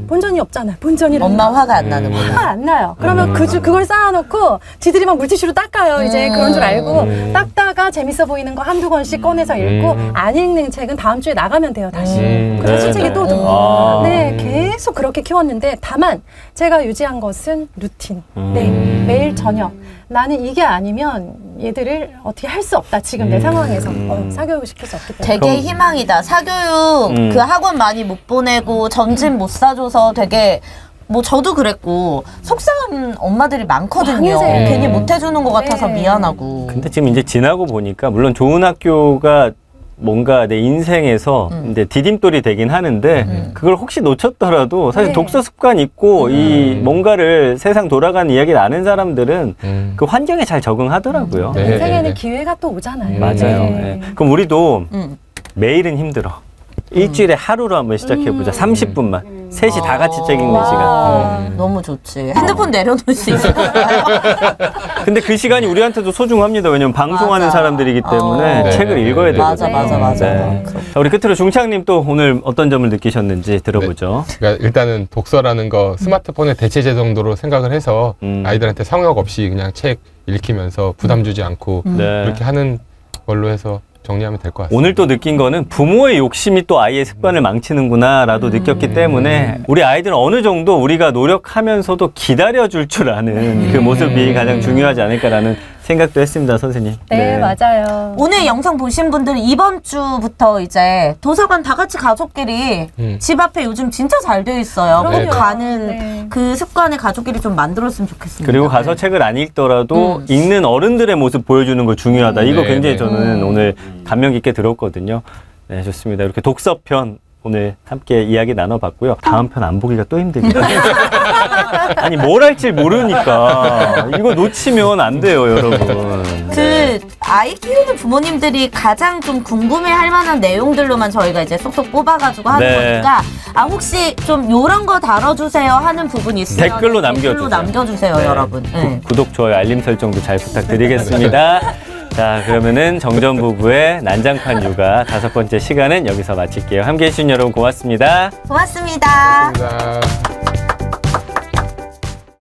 본전이 없잖아요. 본전이라는 엄마 거. 화가 안 나는구나. 화가 안 나요. 그러면 그걸 쌓아놓고 지들이 막 물티슈로 닦아요. 이제 그런 줄 알고 닦다가 재밌어 보이는 거 한두 권씩 꺼내서 읽고 안 읽는 책은 다음 주에 나가면 돼요. 다시. 그래서 신책이 또 들고. 네, 계속 그렇게 키웠는데 다만 제가 유지한 것은 루틴. 네, 매일 저녁. 나는 이게 아니면 얘들을 어떻게 할 수 없다. 지금 내 상황에서 사교육을 시킬 수 없기 때문에. 되게 희망이다. 사교육 그 학원 많이 못 보내고 점심 못 사줘서 되게 뭐 저도 그랬고 속상한 엄마들이 많거든요. 많으세요. 괜히 못 해주는 것 같아서 네. 미안하고. 근데 지금 이제 지나고 보니까 물론 좋은 학교가 뭔가 내 인생에서 이제 디딤돌이 되긴 하는데 그걸 혹시 놓쳤더라도 사실 네. 독서 습관 있고 이 뭔가를 세상 돌아가는 이야기를 아는 사람들은 그 환경에 잘 적응하더라고요. 네. 인생에는 기회가 또 오잖아요. 맞아요. 네. 네. 그럼 우리도 음. 매일은 힘들어. 일주일에 하루로 한번 시작해보자. 30분만. 셋이 다 같이 책 읽는 시간. 너무 좋지. 핸드폰 내려놓을 수 있을까요? 근데 그 시간이 우리한테도 소중합니다. 왜냐면 방송하는 맞아. 사람들이기 때문에 네, 책을 네, 읽어야 네. 되거든요. 맞아. 네. 자, 우리 끝으로 중창님 또 오늘 어떤 점을 느끼셨는지 들어보죠. 그러니까 일단은 독서라는 거 스마트폰의 대체제 정도로 생각을 해서 아이들한테 성역 없이 그냥 책 읽히면서 부담 주지 않고 네. 그렇게 하는 걸로 해서 정리하면 될 것 같습니다. 오늘 또 느낀 거는 부모의 욕심이 또 아이의 습관을 망치는구나라도 느꼈기 때문에 우리 아이들은 어느 정도 우리가 노력하면서도 기다려줄 줄 아는 그 모습이 가장 중요하지 않을까라는 생각도 했습니다, 선생님. 네, 맞아요. 오늘 영상 보신 분들은 이번 주부터 이제 도서관 다 같이 가족끼리 집 앞에 요즘 진짜 잘 돼 있어요. 꼭 그럼요. 가는 네. 그 습관을 가족끼리 좀 만들었으면 좋겠습니다. 그리고 가서 책을 안 읽더라도 읽는 어른들의 모습 보여주는 거 중요하다. 이거 네, 굉장히 네. 저는 오늘 감명 깊게 들었거든요. 네, 좋습니다. 이렇게 독서편 오늘 함께 이야기 나눠봤고요. 다음 편 안 보기가 또 힘들겠다. 아니 뭘 할지 모르니까 이거 놓치면 안 돼요, 여러분. 그 아이 키우는 부모님들이 가장 좀 궁금해할 만한 내용들로만 저희가 이제 쏙쏙 뽑아가지고 하는 네. 거니까 혹시 좀 요런 거 다뤄주세요 하는 부분이 있으면 댓글로 남겨주세요. 남겨주세요, 네. 여러분. 네. 구독, 좋아요, 알림 설정도 잘 부탁드리겠습니다. 자, 그러면은 정전 부부의 난장판 육아 5번째 시간은 여기서 마칠게요. 함께해 주신 여러분 고맙습니다. 고맙습니다. 감사합니다.